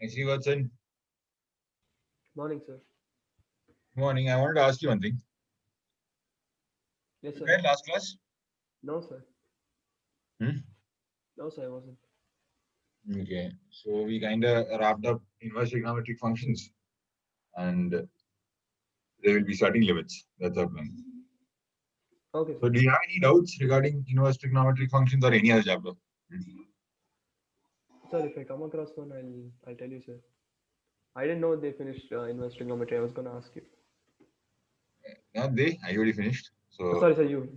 I see what's in. Morning, sir. Morning. I wanted to ask you one thing. Yes, sir. Prepared last class? No, sir. Hmm? No, sir, I wasn't. Okay. So we kind of wrapped up inverse trigonometric functions and they will be starting limits. That's our plan. Okay, So sir. do you have any doubts regarding inverse trigonometric functions or any other chapter? Sir, if I come across one, I'll tell you, sir. I didn't know they finished inverse trigonometry. I was gonna ask you. Not they. I already finished. Oh, So, sorry, sir. You.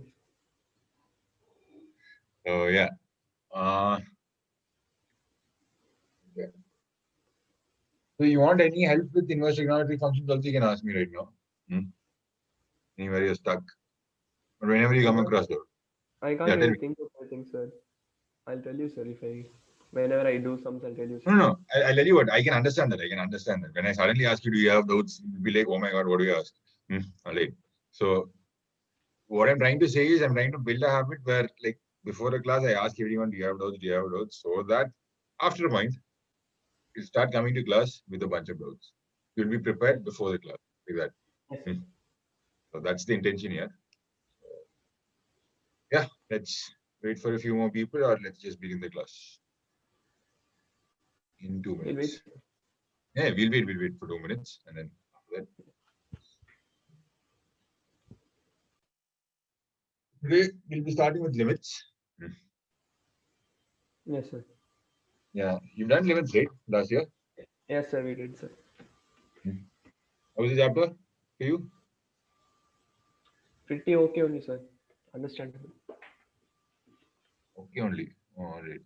yeah. Uh, yeah. So you want any help with inverse trigonometric functions also you can ask me right now. Hmm? Anywhere you're stuck. Or whenever you I come can't. across it. I Yeah, can't tell really me. think of anything, sir. I'll tell you, sir. Whenever I do sums, I'll tell you, No, sir. no. I'll tell you what. I can understand that. I can understand that. When I suddenly ask you, do you have doubts? You'll be like, oh my God, what do you ask? All right. So what I'm trying to say is I'm trying to build a habit where like before a class, I ask everyone, do you have doubts? Do you have doubts? So that after a point, you start coming to class with a bunch of doubts. You'll be Yes. prepared before the class. Like that. Yes, sir. Hmm. So that's the intention here. Yeah, let's wait for a few more people or let's just begin the class in two We'll wait, sir. minutes. Yeah, we'll wait for 2 minutes and then after that. Today we'll be starting with limits. Hmm. Yes, sir. Yeah, you've done limits, right? Last year. Yes, sir. We did, sir. Hmm. How was the chapter for you? Pretty okay only, sir. Understandable. Okay, only. All right.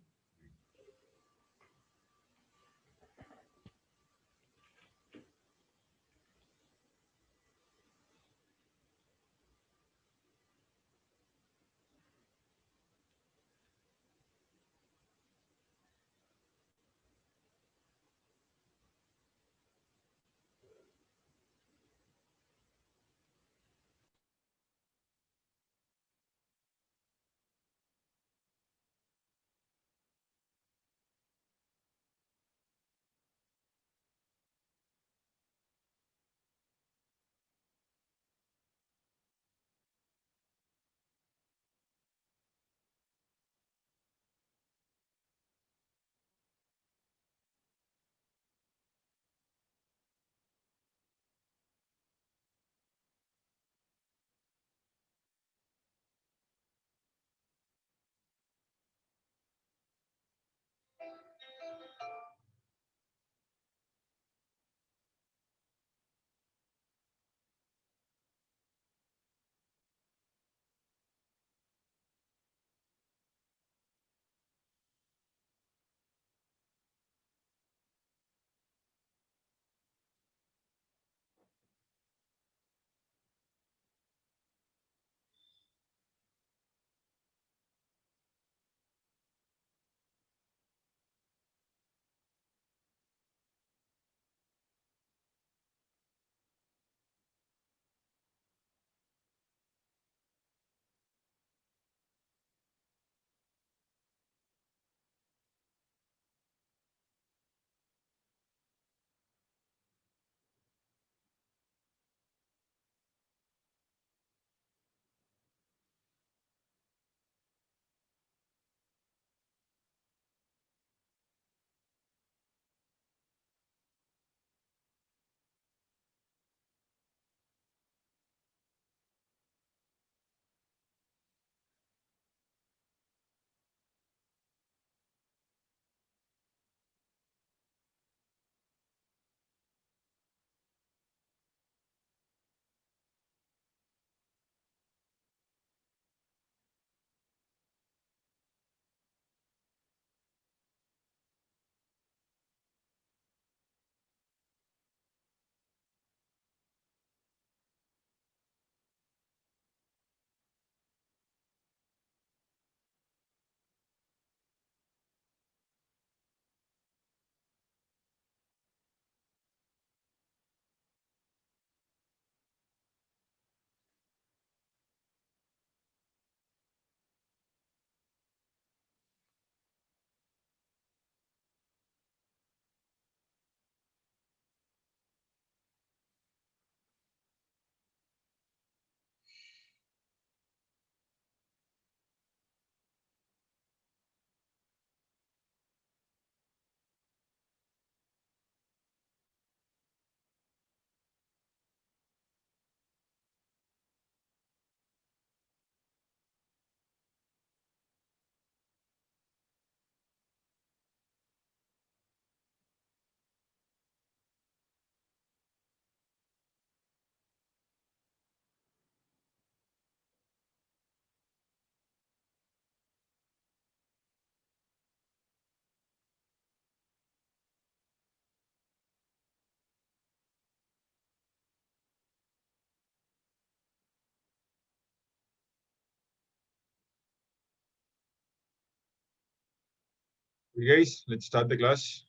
Okay, guys, let's start the class.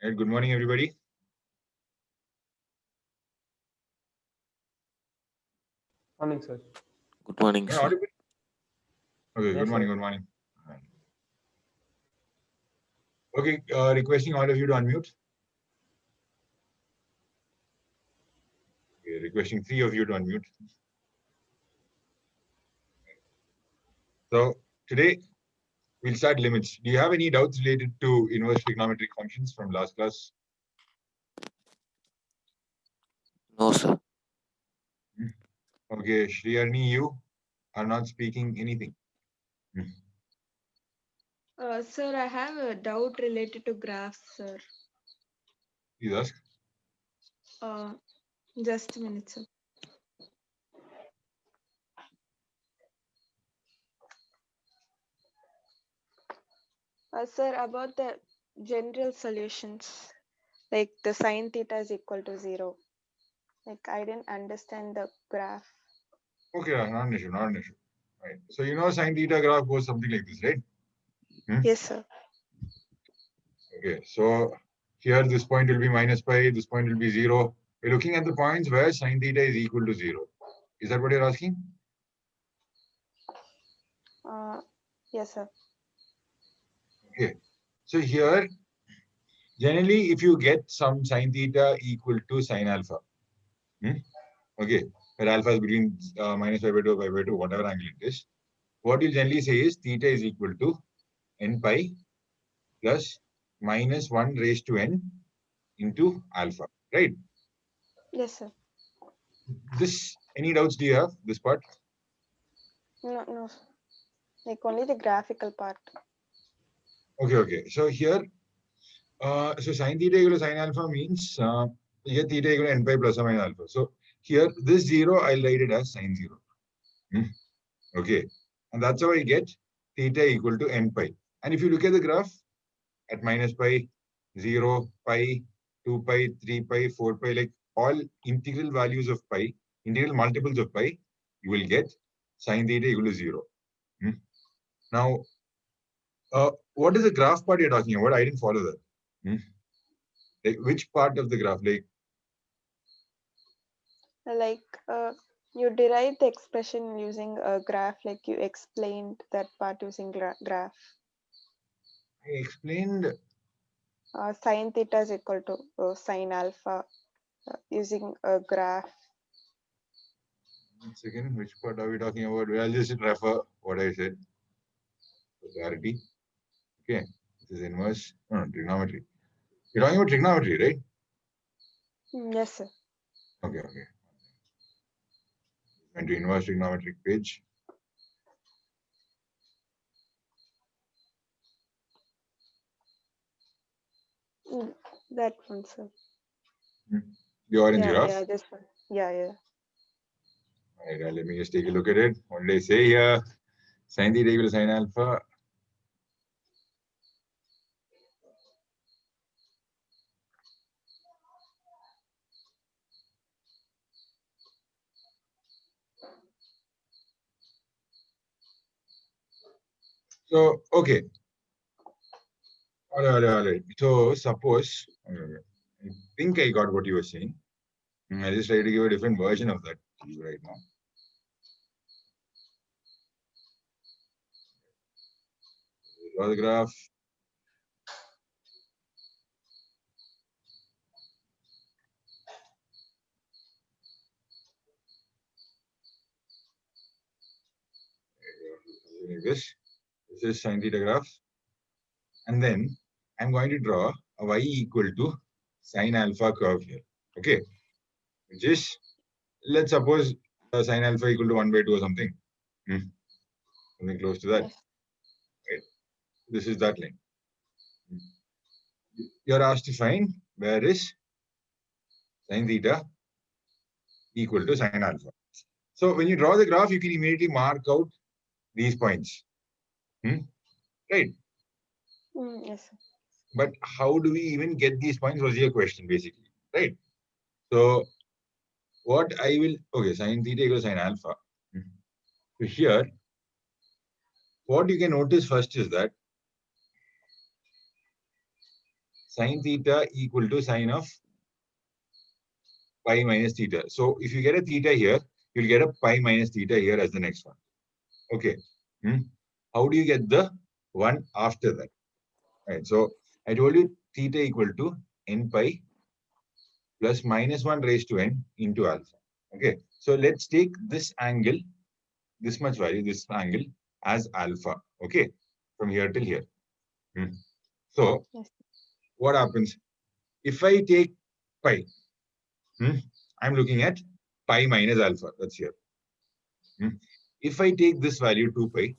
Right, good morning, everybody. Morning, sir. Good morning, Am I sir. audible? Okay, Yes, good morning, sir. good morning. Okay, requesting all of you to unmute. Okay, requesting 3 of you to unmute. So today we'll start limits. Do you have any doubts related to inverse trigonometric functions from last class? No, sir. Okay, Shriyarni, you are not speaking anything. Sir, I have a doubt related to graphs, sir. Please ask. Just a minute, sir. Sir, about the general solutions, like the sine theta is equal to 0. Like I didn't understand the graph. Okay, not an issue, not an issue. Right. So you know sine theta graph goes something like this, right? Yes, sir. Okay, so here this point will be minus pi, this point will be 0. We're looking at the points where sine theta is equal to 0. Is that what you're asking? Yes, sir. Okay. So here, generally, if you get some sine theta equal to sine alpha, okay, where alpha is between minus pi by 2 or pi by 2, whatever angle it is, what you generally say is theta is equal to n pi plus minus 1 raised to n into alpha, right? Yes, sir. This, any doubts do you have, this part? No, sir. Like only the graphical part. Okay. So here, so sine theta equal to sine alpha means here theta equal to n pi plus or minus alpha. So here, this 0, I'll write it as sine 0. Okay. And that's how I get theta equal to n pi. And if you look at the graph at minus pi, 0, pi, 2 pi, 3 pi, 4 pi, like all integral values of pi, integral multiples of pi, you will get sine theta equal to 0. Now, what is the graph part you're talking about? I didn't follow that. Like which part of the graph? Like you derive the expression using a graph, like you explained that part using graph. I explained. Sine theta is equal to sine alpha using a graph. 1 second, which part are we talking about? I'll just refer what I said for clarity. Okay, this is inverse trigonometry. You're talking about trigonometry, right? Yes, sir. Okay. And to inverse trigonometric page. That one, sir. The orange graph. Yeah, this one. Yeah. All right, let me just take a look at it. What did I say here? Sine theta equal to sine alpha. So, okay. All right. So, suppose, I think I got what you were saying. I just try to give a different version of that to you right now. Draw the graph. Like this. This is sine theta graph. And then I'm going to draw a y equal to sine alpha curve here. Okay. Which is, let's suppose sine alpha equal to 1 by 2 or something. Something close to that. Yes. Right. This is that line. You're asked to find where is sine theta equal to sine alpha. So when you draw the graph, you can immediately mark out these points. Right. Yes, sir. But how do we even get these points was your question, basically. Right. So what I will, okay, sine theta equals sine alpha. So here, what you can notice first is that Sine theta equal to sine of pi minus theta. So if you get a theta here, you'll get a pi minus theta here as the next one. Okay. How do you get the one after that? Right. So I told you theta equal to n pi plus minus 1 raised to n into alpha. Okay. So let's take this angle, this much value, this angle as alpha. Okay. From here till here. So Yes. what happens? If I take pi, I'm looking at pi minus alpha. That's here. If I take this value 2 pi,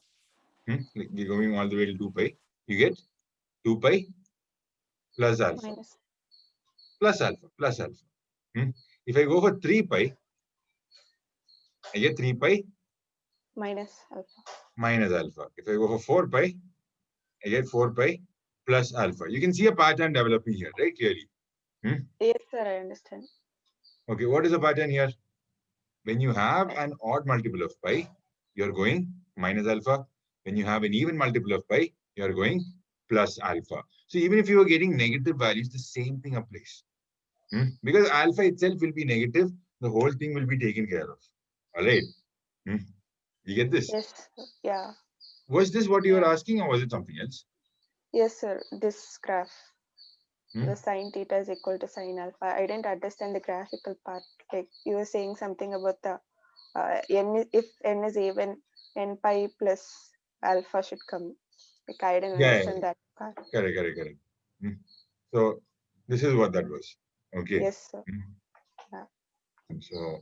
like we're going all the way to 2 pi, you get 2 pi plus alpha, Minus. plus alpha, plus alpha. If I go for 3 pi, I get 3 pi Minus alpha. minus alpha. If I go for 4 pi, I get 4 pi plus alpha. You can see a pattern developing here, right? Clearly. Yes, sir, I understand. Okay, what is the pattern here? When you have an odd multiple of pi, you're going minus alpha. When you have an even multiple of pi, you're going plus alpha. So even if you are getting negative values, the same thing applies. Because alpha itself will be negative, the whole thing will be taken care of. All right. You get this? Yes, yeah. Was this what you were asking, or was it something else? Yes, sir. This graph, the sine theta is equal to sine alpha. I didn't understand the graphical part. Like you were saying something about the if n is even, n pi plus alpha should come. Like I didn't understand that part. Correct. So this is what that was. Okay. Yes, sir. Yeah. So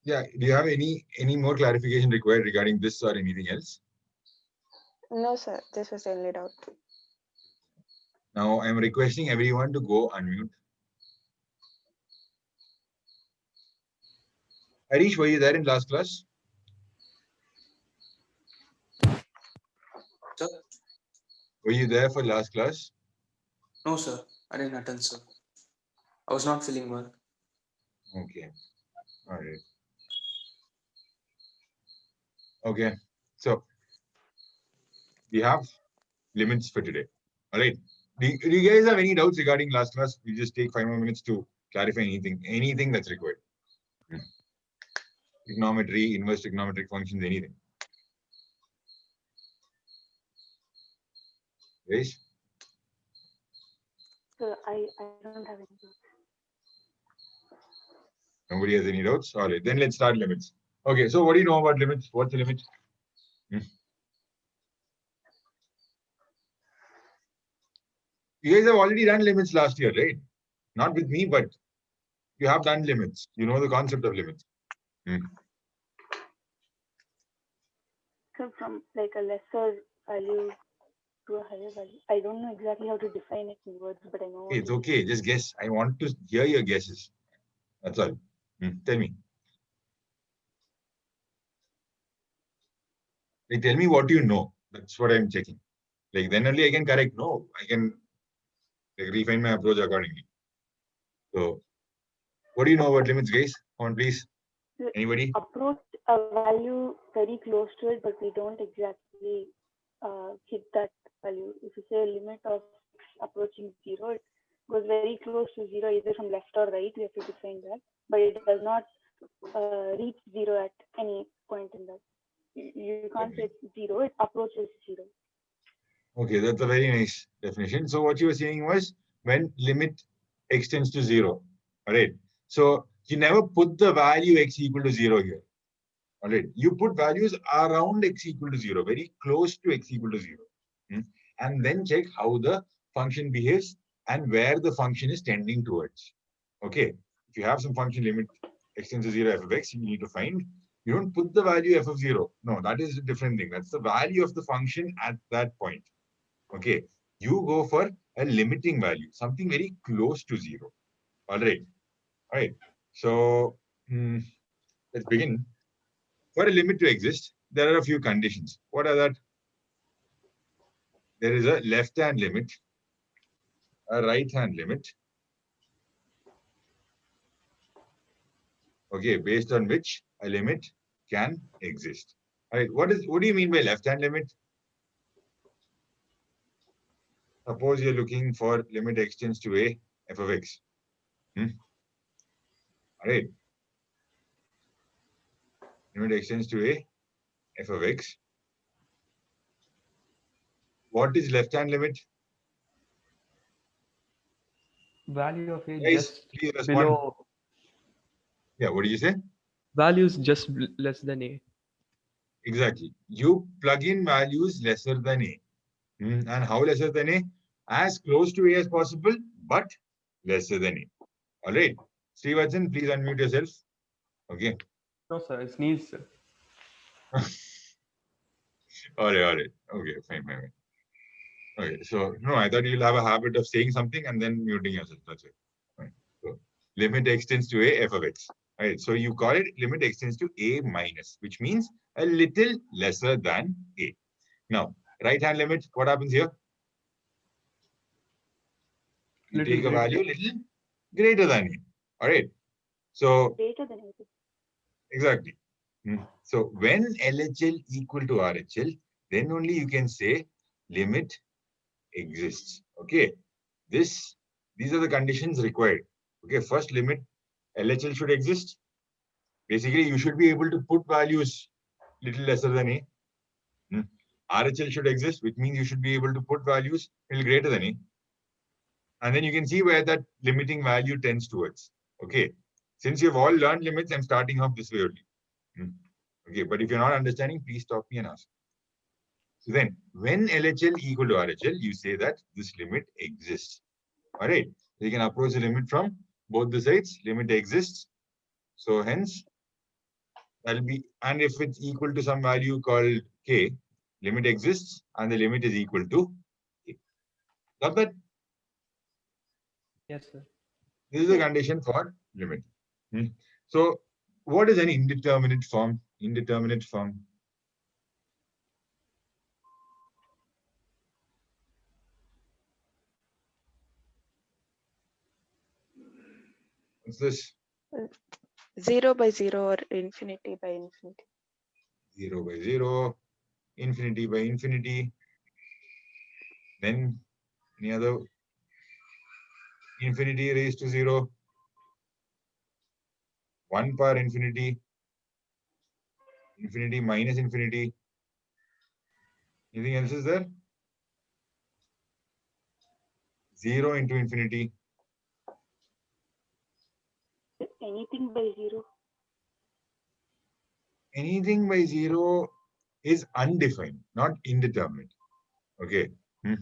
yeah, do you have any more clarification required regarding this or anything else? No, sir. This was only doubt. Now I'm requesting everyone to go unmute. Harish, were you there in last class? Sir? Were you there for last class? No, sir. I didn't attend, sir. I was not feeling well. Okay. All right. Okay. So we have limits for today. All right. Do you guys have any doubts regarding last class? We just take 5 more minutes to clarify anything that's required. Trigonometry, inverse trigonometric functions, anything. Yes? So I don't have any doubts. Nobody has any doubts? All right, then let's start limits. Okay, so what do you know about limits? What's the limit? You guys have already done limits last year, right? Not with me, but you have done limits. You know the concept of limits. So from like a lesser value to a higher value, I don't know exactly how to define it in words, but I know. It's okay, just guess. I want to hear your guesses. That's all. Tell me. Like, tell me what you know. That's what I'm checking. Like, then only I can correct. No, I can like, refine my approach accordingly. So, what do you know about limits, guys? Come on, please. Anybody? Approach a value very close to it, but we don't exactly hit that value. If you say a limit of x approaching 0, it goes very close to 0, either from left or right. We have to define that, but it does not reach 0 at any point in that. You can't say 0, it approaches 0. Okay, that's a very nice definition. So what you were saying was when limit extends to 0. All right. So you never put the value x equal to 0 here. All right. You put values around x equal to 0, very close to x equal to 0. And then check how the function behaves and where the function is tending towards. Okay. If you have some function limit extends to 0 f of x, you need to find. You don't put the value f of 0. No, that is a different thing. That's the value of the function at that point. Okay, you go for a limiting value, something very close to 0. All right. So let's begin. For a limit to exist, there are a few conditions. What are that? There is a left-hand limit, a right-hand limit. Okay, based on which a limit can exist. All right. What do you mean by left-hand limit? Suppose you're looking for limit x tends to a f of x. All right. Limit x tends to a f of x. What is left-hand limit? Value of a Guys, just please respond. below. Yeah, what do you say? Values just less than a. Exactly. You plug in values lesser than a. And how lesser than a? As close to a as possible, but lesser than a. All right. Srivajan, please unmute yourself. Okay. No, sir. I sneeze, sir. All right. Okay, fine. Okay, so no, I thought you'll have a habit of saying something and then muting yourself. That's it. Fine. So limit x tends to a f of x. All right. So you call it limit x tends to a minus, which means a little lesser than a. Now, right-hand limit, what happens here? You Little take a greater. value little greater than a. All right. So Greater than it. exactly. So when LHL equal to RHL, then only you can say limit exists. Okay. These are the conditions required. Okay. First, limit LHL should exist. Basically, you should be able to put values little lesser than a. RHL should exist, which means you should be able to put values little greater than a. And then you can see where that limiting value tends towards. Okay. Since you've all learned limits, I'm starting off this way only. Okay. But if you're not understanding, please stop me and ask. So then, when LHL equal to RHL, you say that this limit exists. All right. So you can approach the limit from both the sides. Limit exists. So hence, that'll be, and if it's equal to some value called k, limit exists and the limit is equal to k. Got that? Yes, sir. This is the condition for limit. So what is an indeterminate form? Indeterminate form. What's this? 0 by 0 or infinity by infinity. 0 by 0, infinity by infinity. Then any other? Infinity raised to 0. 1 power infinity. Infinity minus infinity. Anything else is there? 0 into infinity. Anything by 0. Anything by 0 is undefined, not indeterminate. Okay. So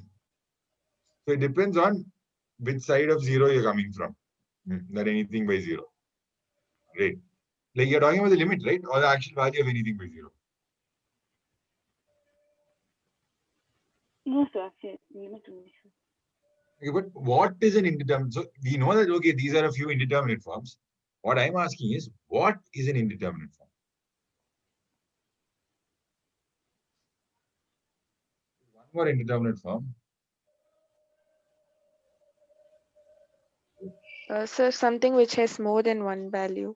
it depends on which side of 0 you're coming from. That anything by 0. Right. Like you're talking about the limit, right? Or the actual value of anything by 0. No, sir. Actually, limit only, sir. Okay, but what is an indeterminate? So we know that, okay, these are a few indeterminate forms. What I'm asking is, what is an indeterminate form? One more indeterminate form. So something which has more than one value.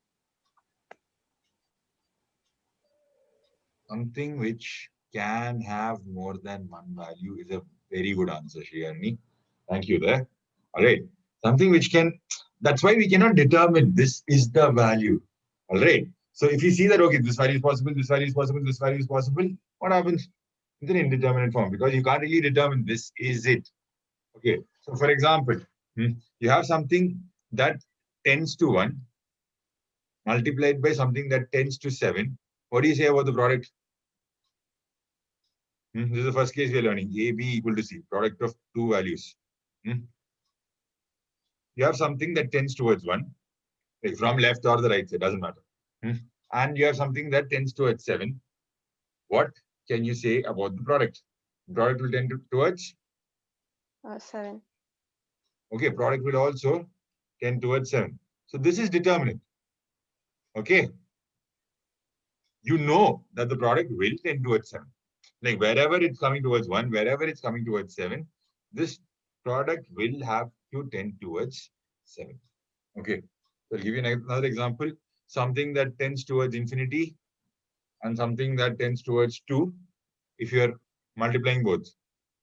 Something which can have more than one value is a very good answer, Shriyani. Thank you there. All right. Something which can, that's why we cannot determine this is the value. All right. So if you see that, okay, this value is possible, this value is possible, this value is possible, what happens? It's an indeterminate form because you can't really determine this is it. Okay. So for example, you have something that tends to 1 multiplied by something that tends to 7. What do you say about the product? This is the first case we are learning. A, B equal to C, product of two values. You have something that tends towards 1, like from left or the right side, doesn't matter. And you have something that tends towards 7. What can you say about the product? The product will tend towards 7. Okay, product will also tend towards 7. So this is determinate. Okay. You know that the product will tend towards 7. Like wherever it's coming towards 1, wherever it's coming towards 7, this product will have to tend towards 7. Okay. So I'll give you another example. Something that tends towards infinity and something that tends towards 2. If you're multiplying both,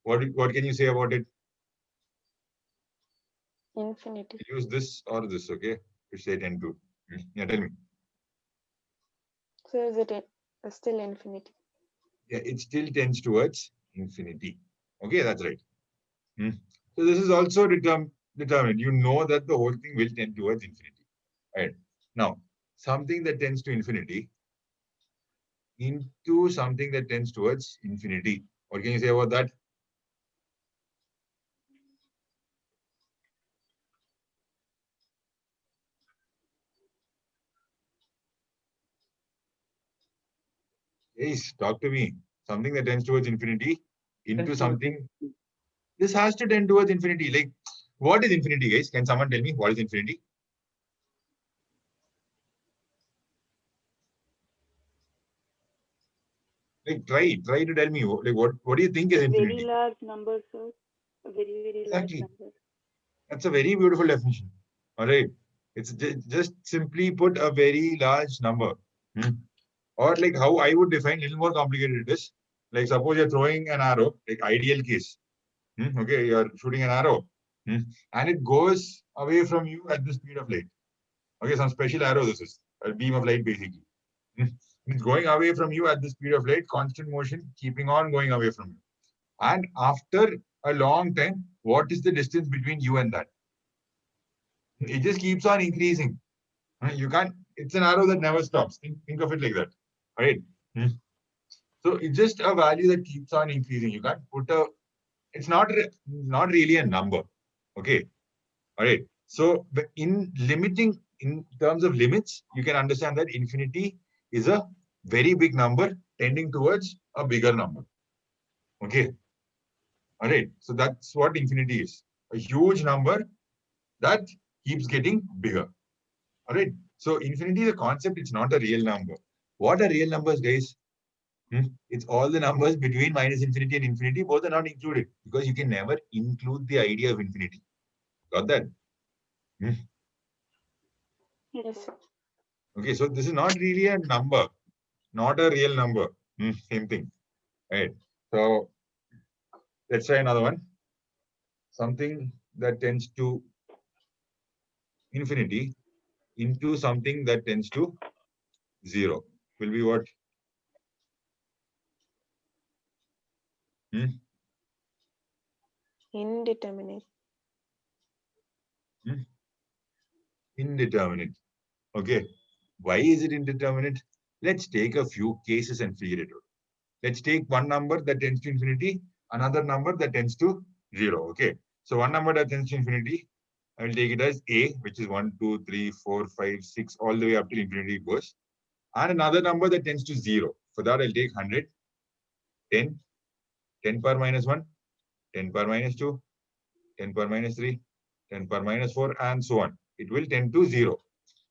what can you say about it? Infinity. Use this or this, okay? To say 10 to. Yeah, tell me. So is it still infinity? Yeah, it still tends towards infinity. Okay, that's right. So this is also determined. You know that the whole thing will tend towards infinity. Right. Now, something that tends to infinity into something that tends towards infinity. What can you say about that? Yes, talk to me. Something that tends towards infinity into Tends towards something. This has to tend towards infinity. Like, what is infinity, guys? Can someone tell me what is infinity? Like, try to tell me. Like, what do you think is A very infinity? large number, sir. A very, very large Exactly. number. That's a very beautiful definition. All right. It's just simply put a very large number. Or like how I would define, little more complicated it is. Like suppose you're throwing an arrow, like ideal case. Okay, you're shooting an arrow. And it goes away from you at the speed of light. Okay, some special arrow this is. A beam of light basically. It's going away from you at the speed of light, constant motion, keeping on going away from you. And after a long time, what is the distance between you and that? It just keeps on increasing. You can't, it's an arrow that never stops. Think of it like that. Right? So it's just a value that keeps on increasing. You can't put a, it's not really a number. Okay. All right. So in limiting, in terms of limits, you can understand that infinity is a very big number tending towards a bigger number. Okay. All right. So that's what infinity is. A huge number that keeps getting bigger. All right. So infinity is a concept. It's not a real number. What are real numbers, guys? It's all the numbers between minus infinity and infinity. Both are not included because you can never include the idea of infinity. Got that? Yes, Yes, sir. sir. Okay. So this is not really a number, not a real number. Same thing. Right. So let's try another one. Something that tends to infinity into something that tends to 0 will be what? Indeterminate. Indeterminate. Okay. Why is it indeterminate? Let's take a few cases and figure it out. Let's take one number that tends to infinity, another number that tends to 0. Okay. So one number that tends to infinity, I will take it as A, which is 1, 2, 3, 4, 5, 6, all the way up till infinity it goes. And another number that tends to 0. For that, I'll take 100, 10, 10 power minus 1, 10 power minus 2, 10 power minus 3, 10 power minus 4, and so on. It will tend to 0.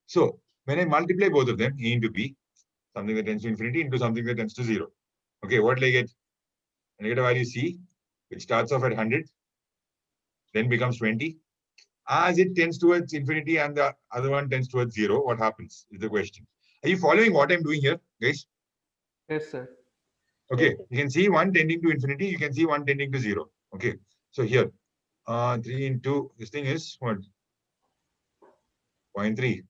So when I multiply both of them, A into B, something that tends to infinity into something that tends to 0. Okay, what will I get? I get a value C, which starts off at 100, then becomes 20. As it tends towards infinity and the other one tends towards 0, what happens is the question. Are you following what I'm doing here, guys? Yes, sir. Okay, Yes, sir. you can see one tending to infinity, you can see one tending to 0. Okay, so here, 3 into, this thing is what? 0.3.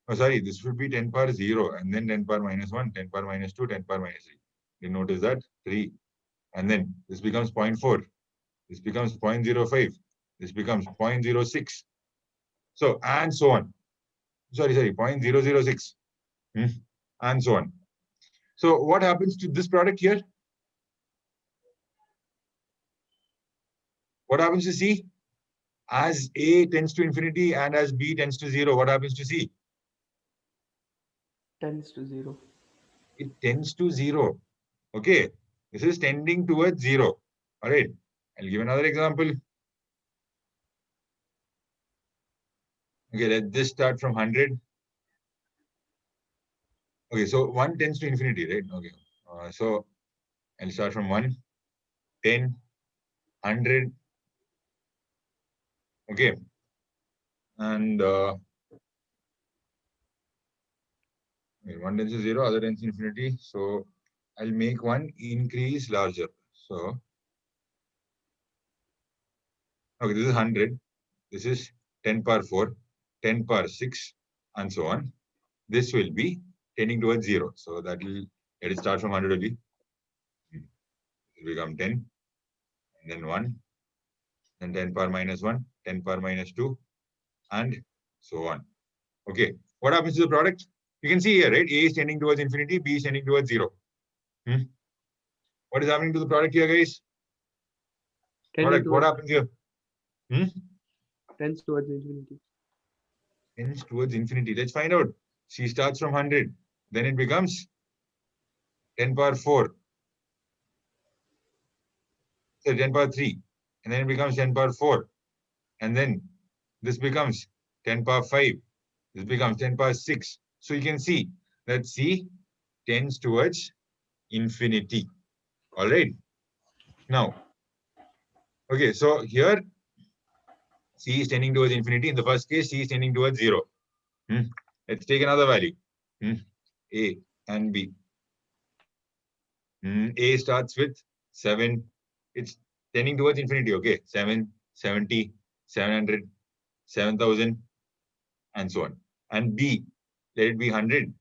Oh, sorry, this would be 10 power 0 and then 10 power minus 1, 10 power minus 2, 10 power minus 3. You notice that? 3. And then this becomes 0.4. This becomes 0.05. This becomes 0.06. So, and so on. Sorry, 0.006. And so on. So, what happens to this product here? What happens to C? As A tends to infinity and as B tends to 0, what happens to C? Tends to 0. It tends to 0. Okay. This is tending towards 0. All right. I'll give another example. Okay, let's just start from 100. Okay, so 1 tends to infinity, right? Okay. So I'll start from 1, 10, 100. Okay. And 1 tends to 0, other tends to infinity. So I'll make one increase larger. So, okay, this is 100. This is 10 power 4, 10 power 6, and so on. This will be tending towards 0. So that will, let it start from 100 only. It will become 10, and then 1, then 10 power minus 1, 10 power minus 2, and so on. Okay, what happens to the product? You can see here, right? A is tending towards infinity, B is tending towards 0. What is happening to the product here, guys? Product, what happens here? Tends towards infinity. Tends towards infinity. Let's find out. C starts from 100. Then it becomes 10 power 4. So 10 power 3. And then it becomes 10 power 4. And then this becomes 10 power 5. This becomes 10 power 6. So you can see that C tends towards infinity. All right. Now, okay, so here C is tending towards infinity. In the first case, C is tending towards 0. Let's take another value. A and B. A starts with 7. It's tending towards infinity. Okay. 7, 70, 700, 7,000, and so on. And B, let it be 100,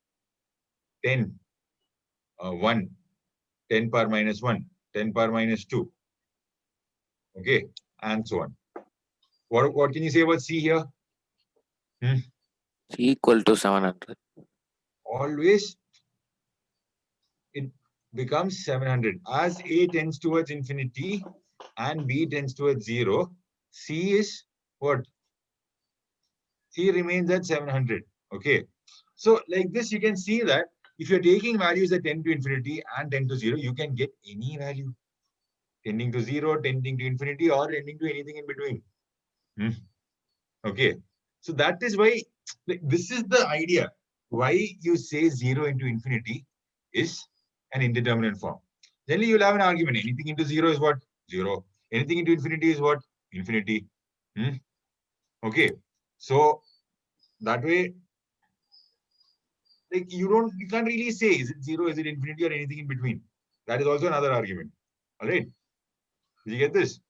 10, 1, 10 power minus 1, 10 power minus 2. Okay. And so on. What can you say about C here? C equal to 700. Always it becomes 700. As A tends towards infinity and B tends towards 0, C is what? C remains at 700. Okay. So like this, you can see that if you're taking values that tend to infinity and tend to 0, you can get any value. Tending to 0, tending to infinity, or tending to anything in between. Okay. So that is why, like, this is the idea. Why you say 0 into infinity is an indeterminate form. Generally, you'll have an argument. Anything into 0 is what? 0. Anything into infinity is what? Infinity. Okay. So that way, like, you can't really say is it 0, is it infinity, or anything in between. That is also another argument. All right. Did you get this?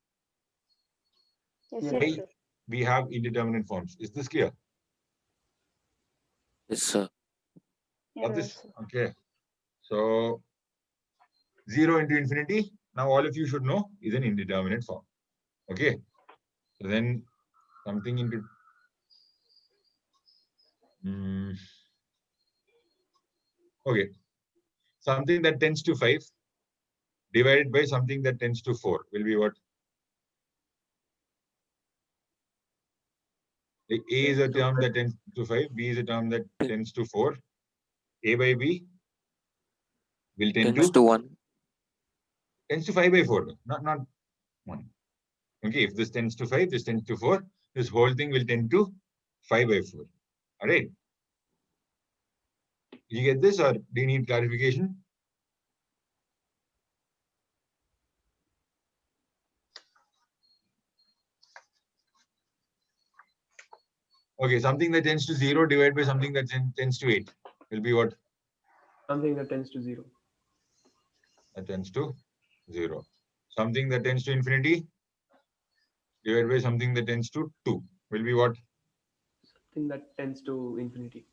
Yes, Yeah. yes, sir. We have indeterminate forms. Is this clear? Yes, sir. Yeah, Of this? sir. Okay. So 0 into infinity, now all of you should know, is an indeterminate form. Okay. So then something into okay. Something that tends to 5 divided by something that tends to 4 will be what? Like A is a term that tends to 5, B is a term that tends to 4. A by B will tend Tends to to 1. tends to 5 by 4, not 1. Okay, if this tends to 5, this tends to 4, this whole thing will tend to 5 by 4. All right. You get this, or do you need clarification? Okay, something that tends to 0 divided by something that tends to 8 will be what? Something that tends to 0. That tends to 0. Something that tends to infinity divided by something that tends to 2 will be what? Something that tends to infinity.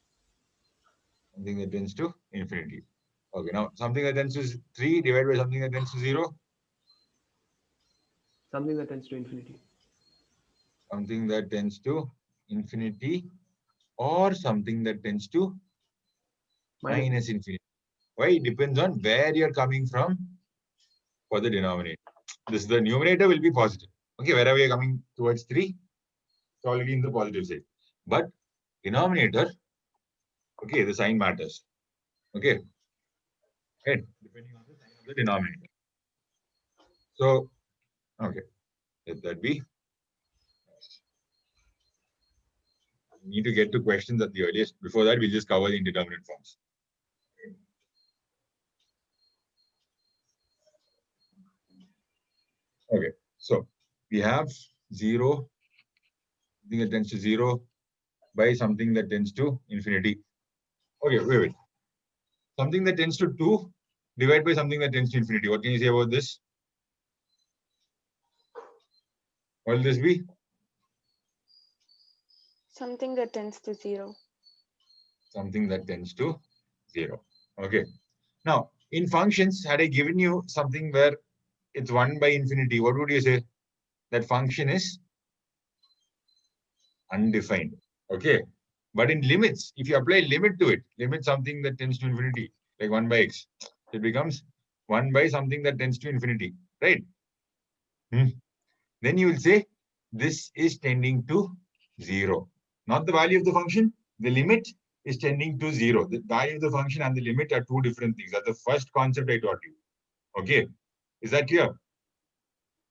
Something that tends to infinity. Okay, now something that tends to 3 divided by something that tends to 0. Something that tends to infinity. Something that tends to infinity, or something that tends to minus infinity. Why? It depends on where you're coming from for the denominator. This the numerator will be positive. Okay, wherever you're coming towards 3, it's already in the positive side. But denominator, okay, the sign matters. Okay, right, depending on the sign of the denominator. So, okay, let that be. We need to get to questions at the earliest. Before that, we'll just cover the indeterminate forms. Okay, so we have 0, something that tends to 0 by something that tends to infinity. Okay, wait. Something that tends to 2 divided by something that tends to infinity. What can you say about this? What will this be? Something that tends to 0. Something that tends to 0. Okay. Now, in functions, had I given you something where it's 1 by infinity, what would you say? That function is undefined. Okay. But in limits, if you apply limit to it, limit something that tends to infinity, like 1 by x, it becomes 1 by something that tends to infinity, right? Then you will say this is tending to 0. Not the value of the function, the limit is tending to 0. The value of the function and the limit are two different things. That's the first concept I taught you. Okay. Is that clear?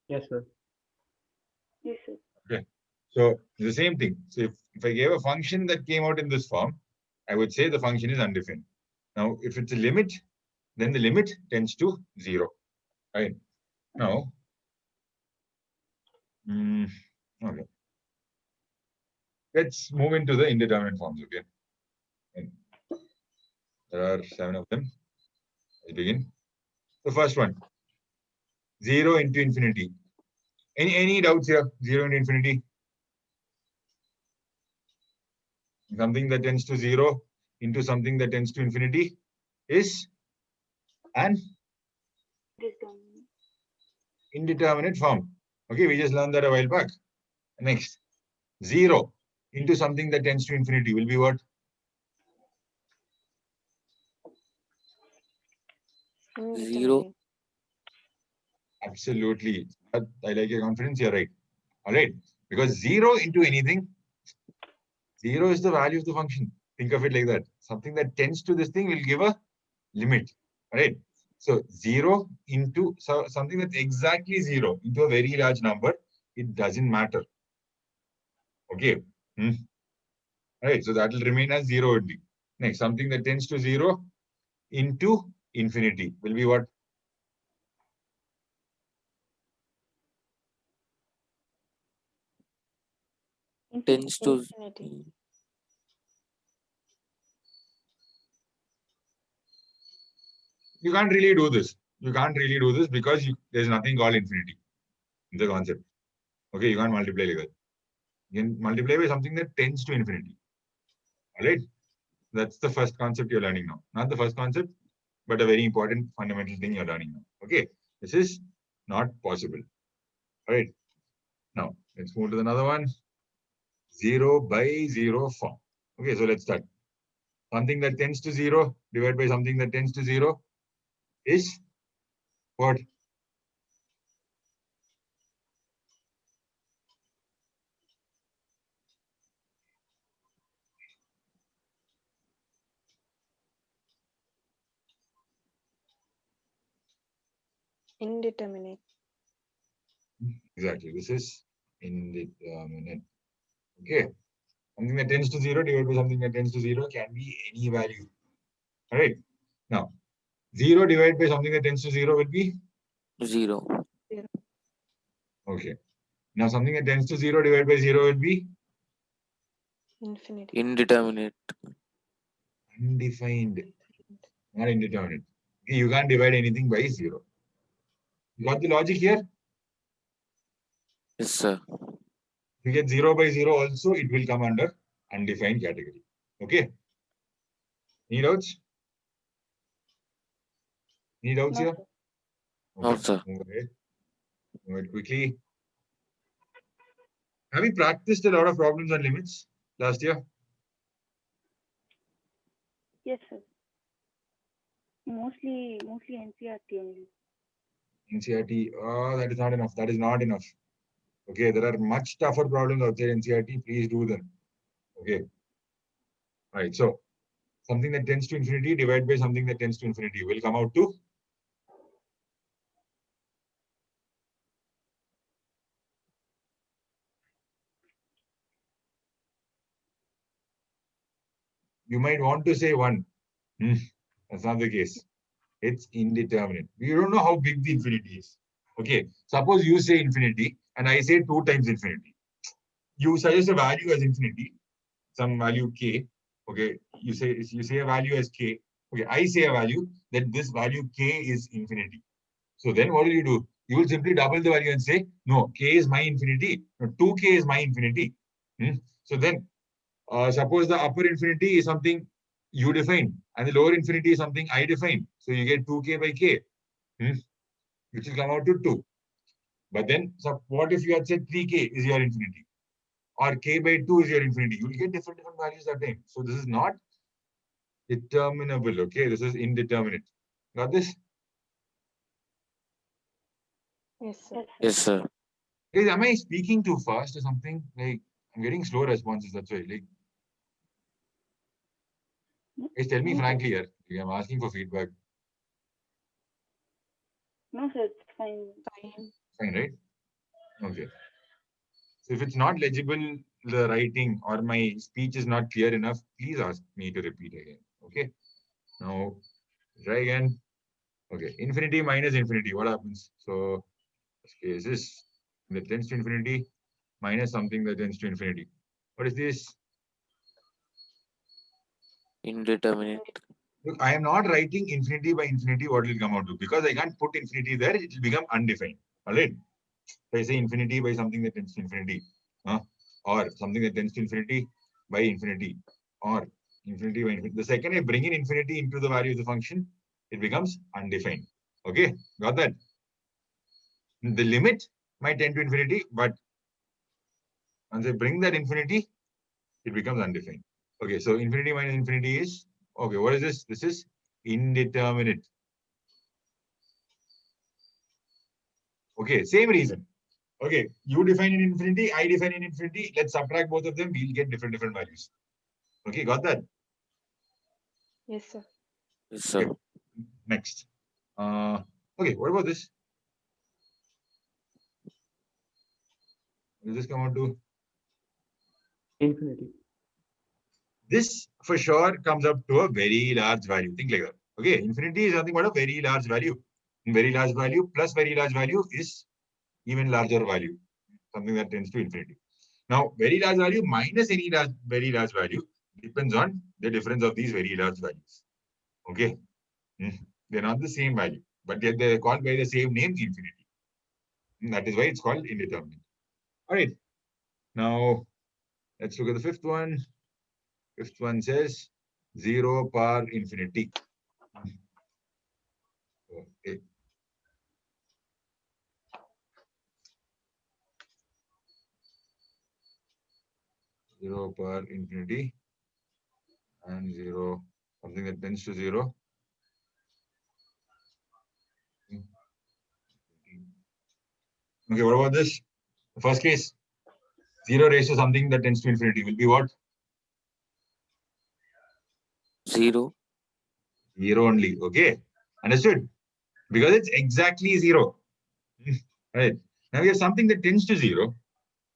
Yes, sir. Yes, sir. Okay. So the same thing. So if I gave a function that came out in this form, I would say the function is undefined. Now, if it's a limit, then the limit tends to 0. Right. Now, okay. Let's move into the indeterminate forms. Okay. And there are 7 of them. Let's begin. The first one, 0 into infinity. Any doubts here? 0 into infinity. Something that tends to 0 into something that tends to infinity is an Determinate. indeterminate form. Okay, we just learned that a while back. Next, 0 into something that tends to infinity will be what? Indeterminate. Absolutely. I like your confidence. You're right. All right. Because 0 into anything, 0 is the value of the function. Think of it like that. Something that tends to this thing will give a limit. All right. So 0 into something that's exactly 0 into a very large number, it doesn't matter. Okay. All right. So that will remain as 0 only. Next, something that tends to 0 into infinity will be what? Tends to Infinity. You can't really do this. You can't really do this because there's nothing called infinity in the concept. Okay, you can't multiply like that. You can multiply by something that tends to infinity. All right. That's the first concept you're learning now. Not the first concept, but a very important fundamental thing you're learning now. Okay. This is not possible. All right. Now, let's move to another one. 0 by 0 form. Okay, so let's start. Something that tends to 0 divided by something that tends to 0 is what? Indeterminate. Exactly. This is indeterminate. Okay. Something that tends to 0 divided by something that tends to 0 can be any value. All right. Now, 0 divided by something that tends to 0 will be 0. okay. Now, something that tends to 0 divided by 0 will be Infinity. Indeterminate. undefined, not indeterminate. Okay, you can't divide anything by 0. You got the logic here? Yes, sir. If you get 0 by 0 also, it will come under undefined category. Okay. Any doubts? Any doubts No, here? sir. No, sir. Move ahead. Move it quickly. Have you practiced a lot of problems on limits last year? Yes, sir. Mostly NCERT only. NCERT, oh, that is not enough. That is not enough. Okay, there are much tougher problems outside NCERT. Please do them. Okay. All right. So something that tends to infinity divided by something that tends to infinity will come out to you might want to say 1. That's not the case. It's indeterminate. You don't know how big the infinity is. Okay. Suppose you say infinity and I say 2 times infinity. You suggest a value as infinity, some value k. Okay. You say a value as k. Okay. I say a value that this value k is infinity. So then what will you do? You will simply double the value and say, no, k is my infinity. No, 2k is my infinity. So then Suppose the upper infinity is something you define and the lower infinity is something I define. So you get 2k by k, which will come out to 2. But then, so what if you had said 3k is your infinity or k by 2 is your infinity? You will get different values that time. So this is not determinable. Okay, this is indeterminate. Got this? Yes, sir. Yes, sir. Guys, am I speaking too fast or something? Like, I'm getting slow responses. That's why. Like, guys, tell me No, sir. frankly here. I'm asking for feedback. No, sir, it's fine. Fine. Fine, right? Okay. So if it's not legible, the writing or my speech is not clear enough, please ask me to repeat again. Okay. Now, try again. Okay. Infinity minus infinity. What happens? So, this case is that tends to infinity minus something that tends to infinity. What is this? Indeterminate. Look, I am not writing infinity by infinity what will come out to, because I can't put infinity there, it will become undefined. All right. If I say infinity by something that tends to infinity, or something that tends to infinity by infinity, or infinity by infinity. The second I bring in infinity into the value of the function, it becomes undefined. Okay, got that? The limit might tend to infinity, but once I bring that infinity, it becomes undefined. Okay, so infinity minus infinity is, okay, what is this? This is indeterminate. Okay, same reason. Okay, you define an infinity, I define an infinity. Let's subtract both of them. We'll get different values. Okay, got that? Yes, sir. Yes, sir. Okay. Next. Okay, what about this? Will this come out to? Infinity. This for sure comes up to a very large value. Think like that. Okay, infinity is nothing but a very large value. Very large value plus very large value is even larger value. Something that tends to infinity. Now, very large value minus any very large value depends on the difference of these very large values. Okay. They're not the same value, but yet they're called by the same name, infinity. That is why it's called indeterminate. All right. Now, let's look at the fifth one. Fifth one says 0 power infinity. Okay. 0 power infinity and 0, something that tends to 0. Okay, what about this? The first case, 0 raised to something that tends to infinity will be what? 0. 0 only. Okay, understood? Because it's exactly 0. Right. Now we have something that tends to 0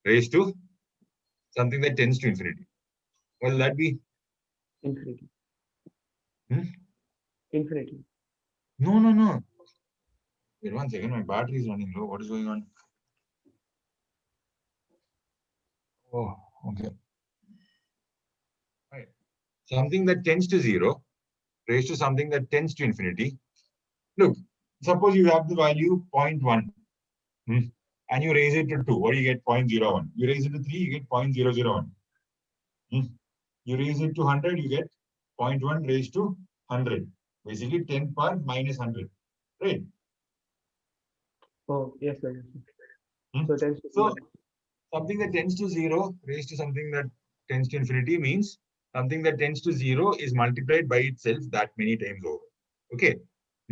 raised to something that tends to infinity. What will that be? Infinity. Hmm? Infinity. No. Wait 1 second, my battery is running low. What is going on? Oh, okay. Right. Something that tends to 0 raised to something that tends to infinity. Look, suppose you have the value 0.1 and you raise it to 2. What do you get? 0.01. You raise it to 3, you get 0.001. You raise it to 100, you get 0.1 raised to 100. Basically 10 power minus 100. Right? Oh, yes, sir. Hmm? So it tends to So, be something that tends to 0 raised to something that tends to infinity means something that tends to 0 is multiplied by itself that many times over. Okay.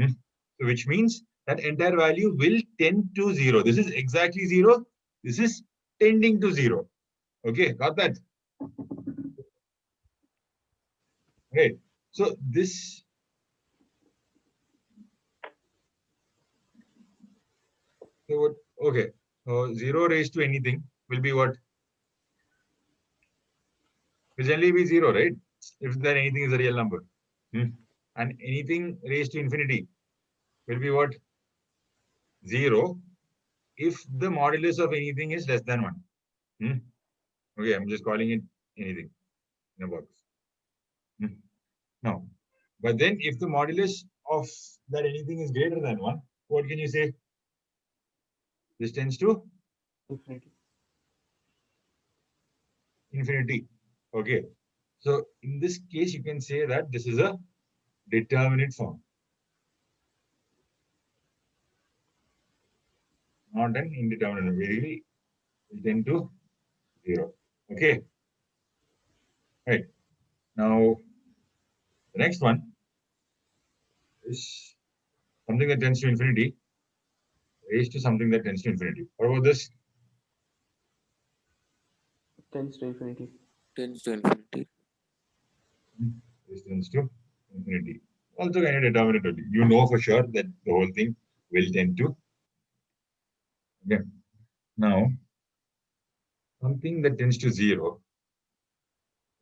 So which means that entire value will tend to 0. This is exactly 0. This is tending to 0. Okay, got that? Right. So this. So what? Okay. 0 raised to anything will be what? Will generally be 0, right? If that anything is a real number. And anything raised to infinity will be what? 0 if the modulus of anything is less than 1. Okay, I'm just calling it anything in a box. Now, but then if the modulus of that anything is greater than 1, what can you say? This tends to infinity. infinity. Okay. So in this case, you can say that this is a determinate form, not an indeterminate. Really, will tend to 0. Okay. Right. Now, the next one is something that tends to infinity raised to something that tends to infinity. What about this? Tends to infinity. Tends to infinity. This tends to infinity. Also kind of determinate only. You know for sure that the whole thing will tend to. Okay. Now, something that tends to 0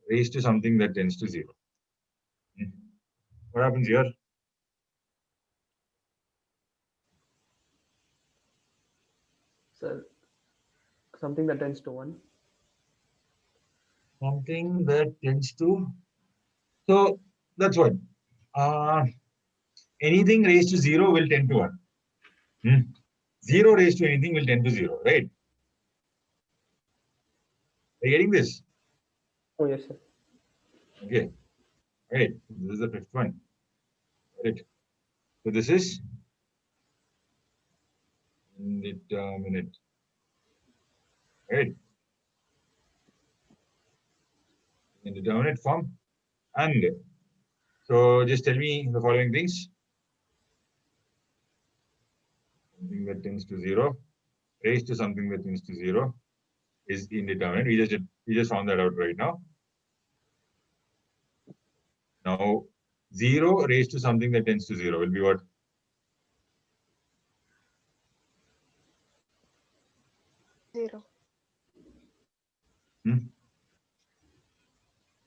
raised to something that tends to 0. What happens here? Sir, something that tends to 1. Something that tends to. So that's what. Anything raised to 0 will tend to 1. 0 raised to anything will tend to 0, right? Are you getting this? Oh, yes, sir. Okay. Right. This is the 5th one. Right. So this is indeterminate. Right. Indeterminate form. And so just tell me the following things. Something that tends to 0 raised to something that tends to 0 is indeterminate. We just found that out right now. Now 0 raised to something that tends to 0 will be what? Zero. Hmm?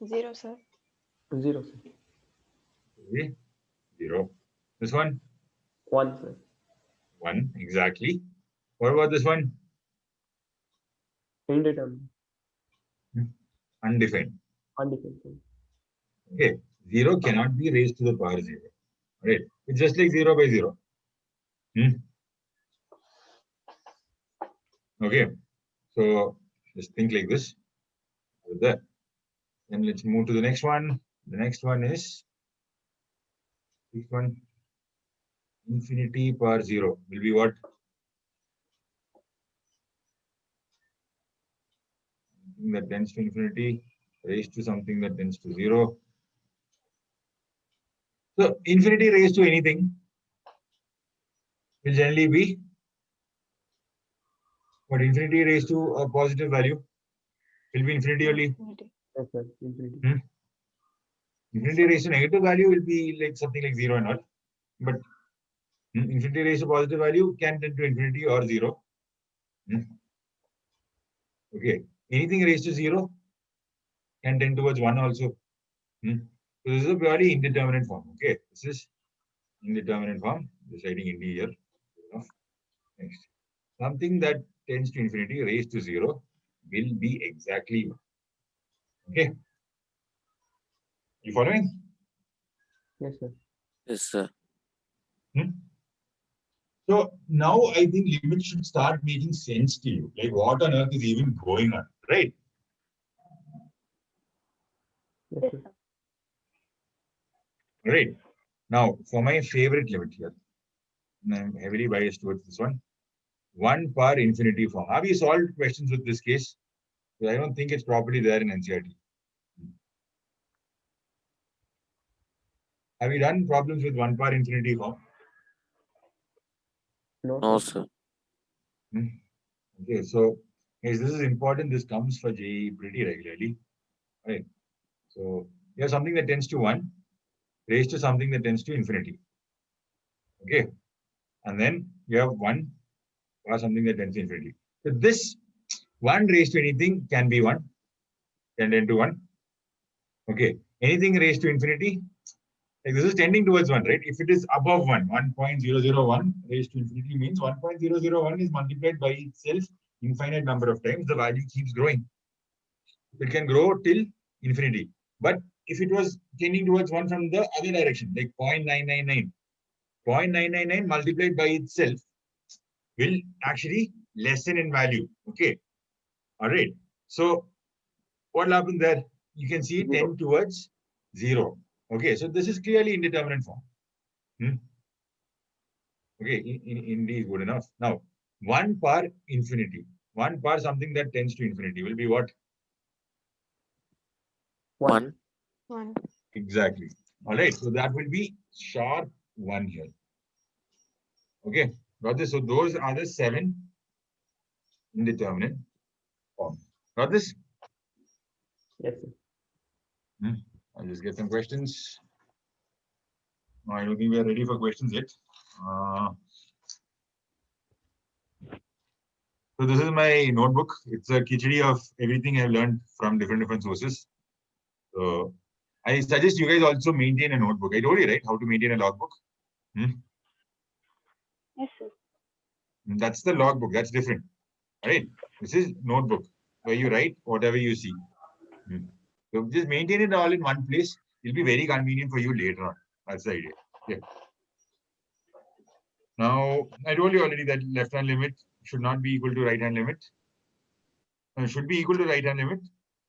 0, sir. 0, sir. Okay. 0. This one? 1, sir. 1, exactly. What about this one? Indeterminate. Undefined. Undefined. Sir. Okay. 0 cannot be raised to the power 0. Right. It's just like 0 by 0. Okay. So just think like this. With that. Then let's move to the next one. The next one is this one. Infinity power 0 will be what? Something that tends to infinity raised to something that tends to 0. So infinity raised to anything will generally be what? Infinity raised to a positive value will be infinity only. Infinity. Yes, sir. Infinity. Infinity raised to negative value will be like something like 0 and all. But infinity raised to positive value can tend to infinity or 0. Okay. Anything raised to 0 can tend towards 1 also. So this is a purely indeterminate form. Okay. This is indeterminate form. Just writing indi here. Next. Something that tends to infinity raised to 0 will be exactly 1. Okay. You following? Yes, sir. Yes, sir. So now I think limits should start making sense to you. Like what on earth is even going on, right? Yes, Yes, sir. sir. Right. Now for my favorite limit here, and I'm heavily biased towards this one. 1 power infinity form. Have you solved questions with this case? I don't think it's properly there in NCERT. Have you done problems with 1 power infinity form? No, No, sir. sir. Okay, so yes, this is important. This comes for JEE pretty regularly. Right. So you have something that tends to 1 raised to something that tends to infinity. Okay. And then you have 1 or something that tends to infinity. So this 1 raised to anything can be 1, can tend to 1. Okay. Anything raised to infinity, like this is tending towards 1, right? If it is above 1, 1.001 raised to infinity means 1.001 is multiplied by itself infinite number of times. The value keeps growing. It can grow till infinity. But if it was tending towards 1 from the other direction, like 0.999, 0.999 multiplied by itself will actually lessen in value. Okay. All right. So what will happen there? you can see it tend towards 0. Okay, so this is clearly indeterminate form. Okay, indeed is good enough. Now, 1 power infinity. 1 power something that tends to infinity will be what? 1. 1. Exactly. All right, so that will be sharp 1 here. Okay, got this? So those are the 7 indeterminate forms. Got this? Yes, sir. I'll just get some questions. No, I don't think we are ready for questions yet. So this is my notebook. It's a khichdi of everything I've learned from different sources. So I suggest you guys also maintain a notebook. I told you, right, how to maintain a logbook. Yes, sir. That's the logbook. That's different. All right. This is notebook where you write whatever you see. So just maintain it all in one place. It'll be very convenient for you later on. That's the idea. Yeah. Now, I told you already that left hand limit should not be equal to right hand limit. Should be equal to right hand limit,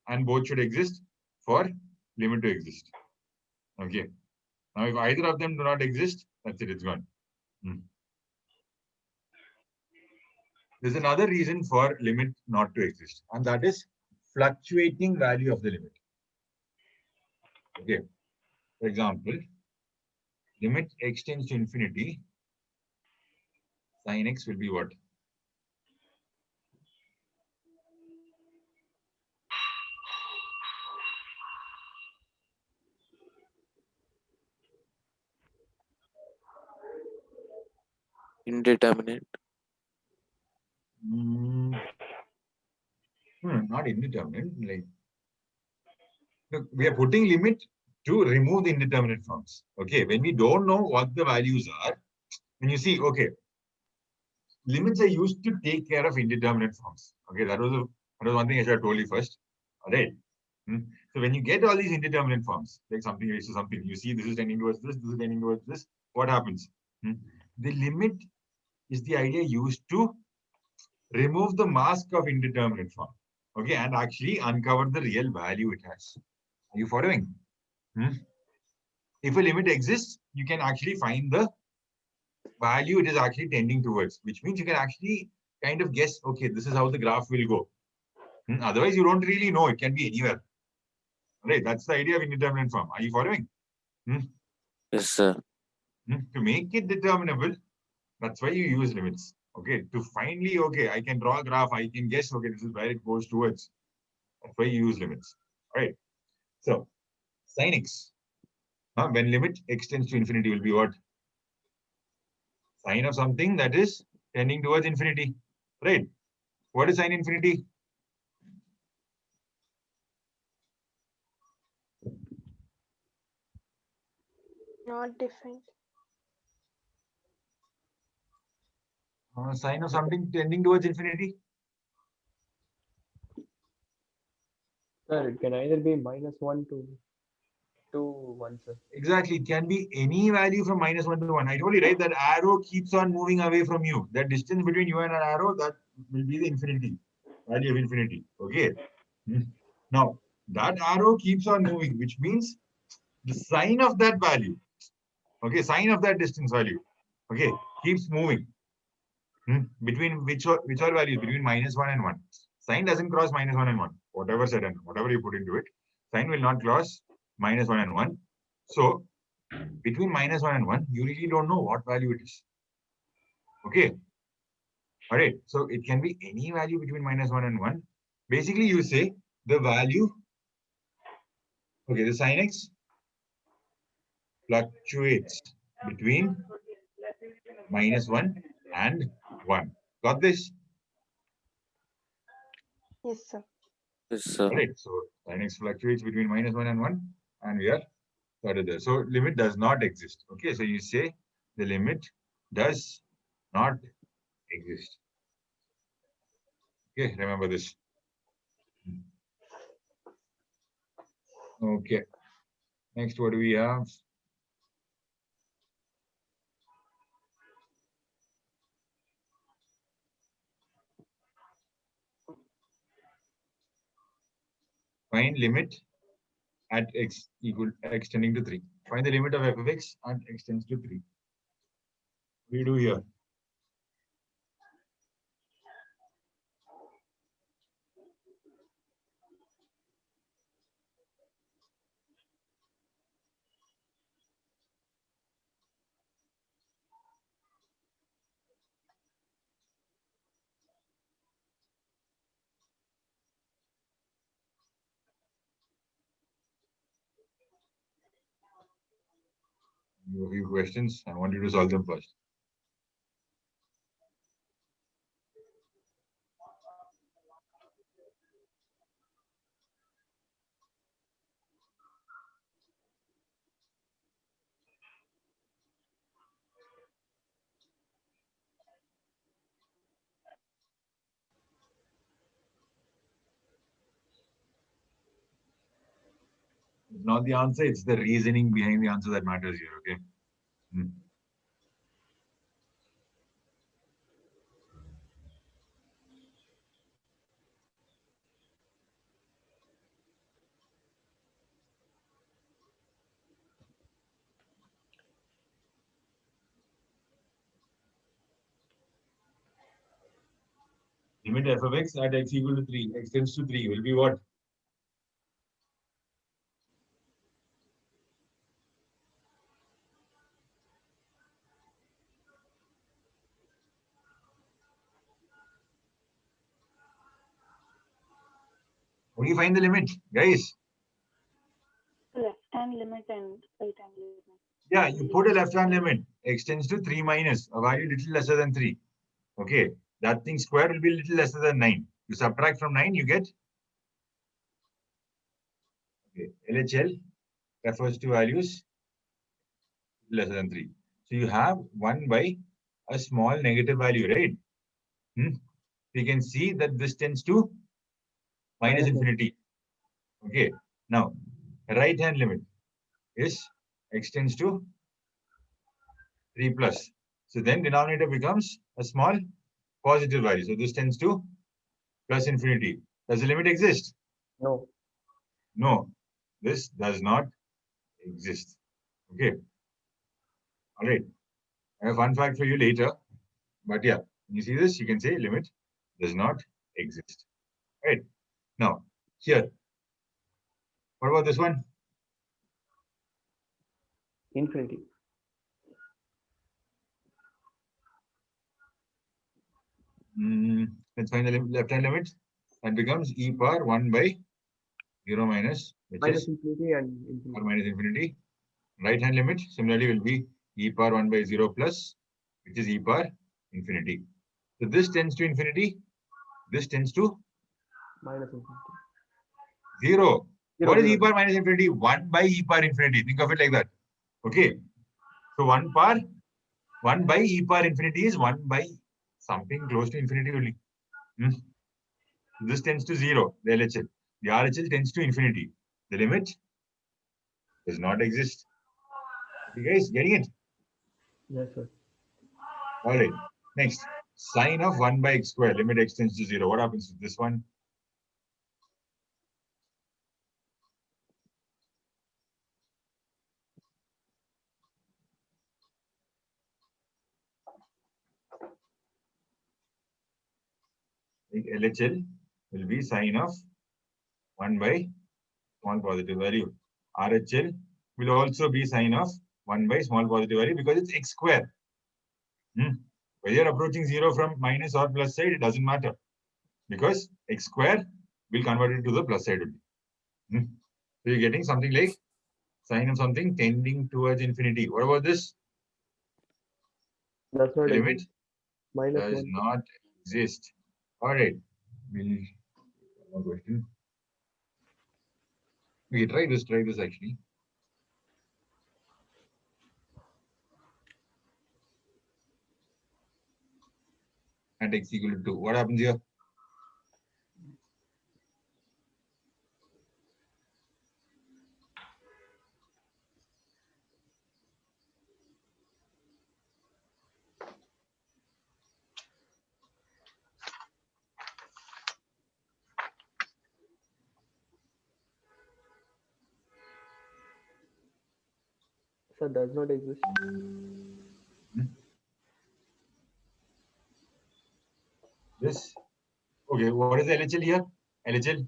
and both should exist for limit to exist. Okay. Now, if either of them do not exist, that's it. It's gone. There's another reason for limit not to exist, and that is fluctuating value of the limit. Okay. For example, limit x tends to infinity, sin x will be what? Indeterminate. Not indeterminate. Like, look, we are putting limit to remove the indeterminate forms. Okay, when we don't know what the values are, when you see, okay, limits are used to take care of indeterminate forms. Okay, that was one thing I should have told you first. All right. So when you get all these indeterminate forms, like something raised to something, you see this is tending towards this is tending towards this. What happens? The limit is the idea used to remove the mask of indeterminate form. Okay, and actually uncover the real value it has. Are you following? If a limit exists, you can actually find the value it is actually tending towards, which means you can actually kind of guess, okay, this is how the graph will go. Otherwise, you don't really know. It can be anywhere. Right? That's the idea of indeterminate form. Are you following? Yes, sir. To make it determinable, that's why you use limits. Okay, to finally, okay, I can draw a graph, I can guess, okay, this is where it goes towards. That's why you use limits. All right. So, sin x, when limit x tends to infinity will be what? Sine of something that is tending towards infinity. Right? What is sine infinity? Not different. Sine of something tending towards infinity. Sir, it can either be -1 to 1, sir. Exactly. It can be any value from -1 to 1. I told you, right? That arrow keeps on moving away from you. That distance between you and an arrow, that will be the infinity. Value of infinity. Okay. Now, that arrow keeps on moving, which means the sign of that value, okay, sign of that distance value, okay, keeps moving. Between which all values? Between -1 and 1. Sign doesn't cross -1 and 1. Whatever said and whatever you put into it, sign will not cross -1 and 1. So, between -1 and 1, you really don't know what value it is. Okay. All right. So, it can be any value between -1 and 1. Basically, you say the value, okay, the sin x fluctuates between -1 and 1. Got this? Yes, sir. Yes, sir. All right. So, sin x fluctuates between -1 and 1, and we are started there. So, limit does not exist. Okay. So, you say the limit does not exist. Okay. Remember this. Okay. Next, what do we have? Find limit at x equal extending to 3. Find the limit of f of x at x tends to 3. What do you do here? You have a few questions. I want you to solve them first. It's not the answer, it's the reasoning behind the answer that matters here, okay? Limit f of x at x equal to 3, x tends to 3 will be what? How do you find the limit, guys? Left hand limit and right hand limit. Yeah, you put a left hand limit. X tends to 3 minus a value little lesser than 3. Okay, that thing square will be little lesser than 9. You subtract from 9, you get. Okay, LHL refers to values lesser than 3. So you have 1 by a small negative value, right? We can see that this tends to minus infinity. Okay, now right hand limit is x tends to 3 plus. So then denominator becomes a small positive value. So this tends to plus infinity. Does the limit exist? No. No, this does not exist. Okay. All right. I have a fun fact for you later. But yeah, when you see this, you can say limit does not exist. Right. Now, here. What about this one? Infinity. Let's find the left hand limit. That becomes e power 1 by 0 minus, which Minus is infinity and or infinity. minus infinity. Right hand limit similarly will be e power 1 by 0 plus, which is e power infinity. So this tends to infinity. This tends to Minus infinity. 0. Zero, What is e zero. power minus infinity? 1 by e power infinity. Think of it like that. Okay. So 1 by e power infinity is 1 by something close to infinity only. This tends to 0, the LHL. The RHL tends to infinity. The limit does not exist. You guys getting it? Yes, sir. All right. Next, sine of 1 by x square. Limit x tends to 0. What happens to this one? LHL will be sine of 1 by small positive value. RHL will also be sine of 1 by small positive value because it's x square. Whether you're approaching 0 from minus or plus side, it doesn't matter because x square will convert it to the plus side only. So you're getting something like sine of something tending towards infinity. What about this? That's not The limit exist. Minus does 1. not exist. All right. We'll one more question. Okay, try this actually. And x equal to 2. What happens here? Sir, does not exist. This. Okay, what is the LHL here? LHL.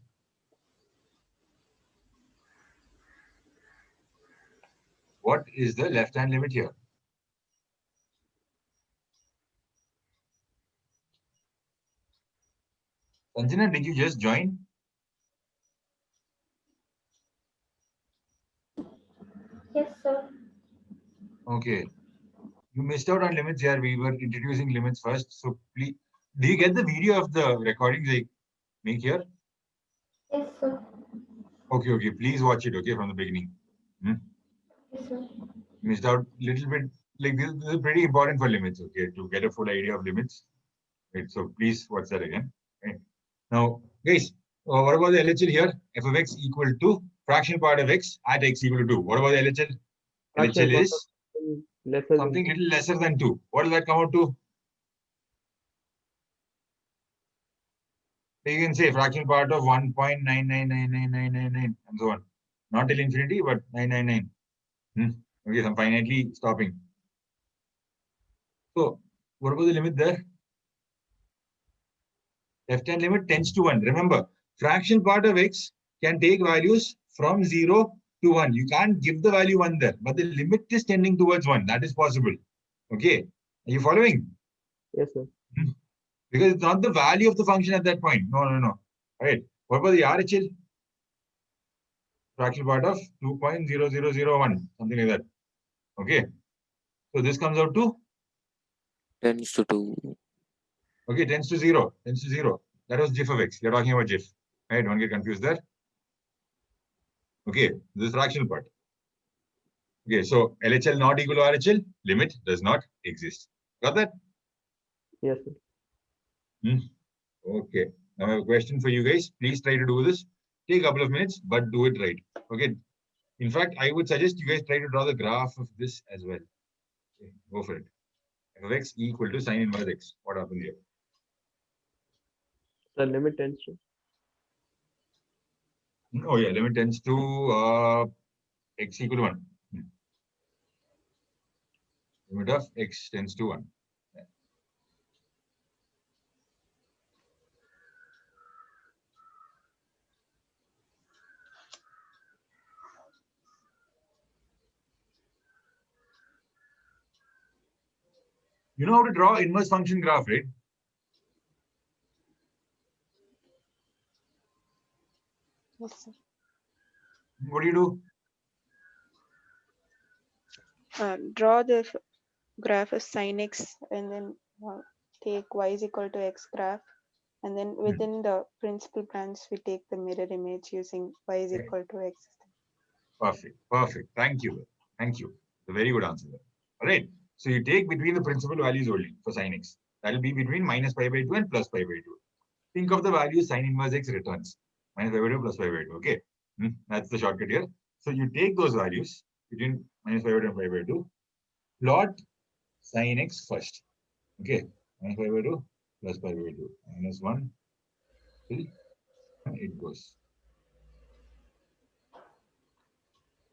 What is the left-hand limit here? Sanjana, did you just join? Yes, sir. Okay. You missed out on limits here. We were introducing limits first. So please, do you get the video of the recordings I make here? Yes, sir. Okay, okay. Please watch it, okay, from the beginning. Yes, sir. Missed out little bit. Like this is pretty important for limits, okay, to get a full idea of limits. Right, so please watch that again. Right. Now, guys, what about the LHL here? F of x equal to fractional part of x at x equal to 2. What about the LHL? Fractional LHL part is of lesser something than little lesser than 2. What does that come out to? So you can say fractional part of 1.9999999 and so on. Not till infinity, but 999. Okay, so I'm finitely stopping. So, what about the limit there? Left-hand limit tends to 1. Remember, fraction part of x can take values from 0 to 1. You can't give the value 1 there, but the limit is tending towards 1. That is possible. Okay. Are you following? Yes, sir. Because it's not the value of the function at that point. No. All right. What about the RHL? Fraction part of 2.0001. Something like that. Okay. So this comes out to? Tends to 2. Okay, tends to 0. Tends to 0. That was GIF of x. You're talking about GIF. Right? Don't get confused there. Okay, this is fractional part. Okay, so LHL not equal to RHL, limit does not exist. Got that? Yes, sir. Okay. Now I have a question for you guys. Please try to do this. Take a couple of minutes, but do it right. Okay. In fact, I would suggest you guys try to draw the graph of this as well. Okay, go for it. F of x equal to sine inverse x. What happens here? The limit tends to. Oh yeah, limit tends to x equal to 1. Limit of x tends to 1. You know how to draw inverse function graph, right? Yes, sir. What do you do? Draw the graph of sin x and then take y is equal to x graph, and then within the principal branch we take the mirror image using y is equal to x. Perfect. Thank you. It's a very good answer. All right. So you take between the principal values only for sin x. That will be between minus pi by 2 and plus pi by 2. Think of the value sin inverse x returns. Minus pi by 2 plus pi by 2. Okay. That's the shortcut here. So you take those values between minus pi by 2 and pi by 2. Plot sin x first. Okay. Minus pi by 2 plus pi by 2. Minus 1 till it goes.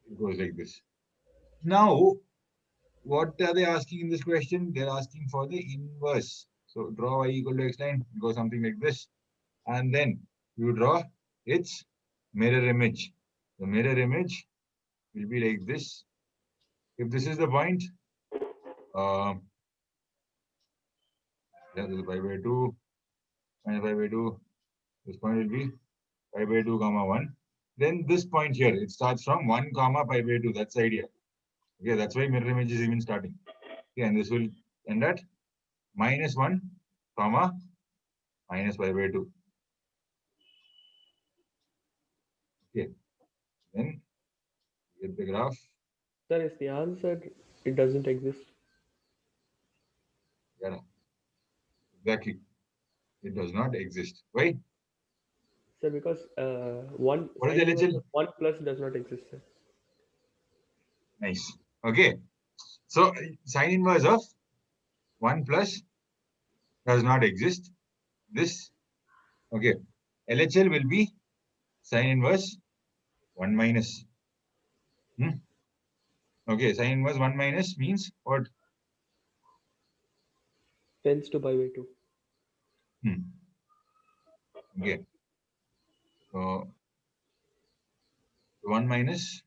It goes like this. Now, what are they asking in this question? They're asking for the inverse. So draw y equal to x line, it goes something like this. And then you draw its mirror image. The mirror image will be like this. If this is the point, this is pi by 2, minus pi by 2. This point will be pi by 2 comma 1. Then this point here, it starts from 1 comma pi by 2. That's the idea. Okay, that's why mirror image is even starting. Okay, and this will end at minus 1 comma minus pi by 2. Okay, then get the graph. Sir, is the answer it doesn't exist? Yeah, exactly. It does not exist. Why? Sir, because one What is sin LHL? inverse of 1 plus does not exist, sir. Nice. Okay. So sine inverse of 1 plus does not exist. This, okay. LHL will be sine inverse 1 minus. Okay, sine inverse 1 minus means what? Tends to pi by 2. Okay. So 1 minus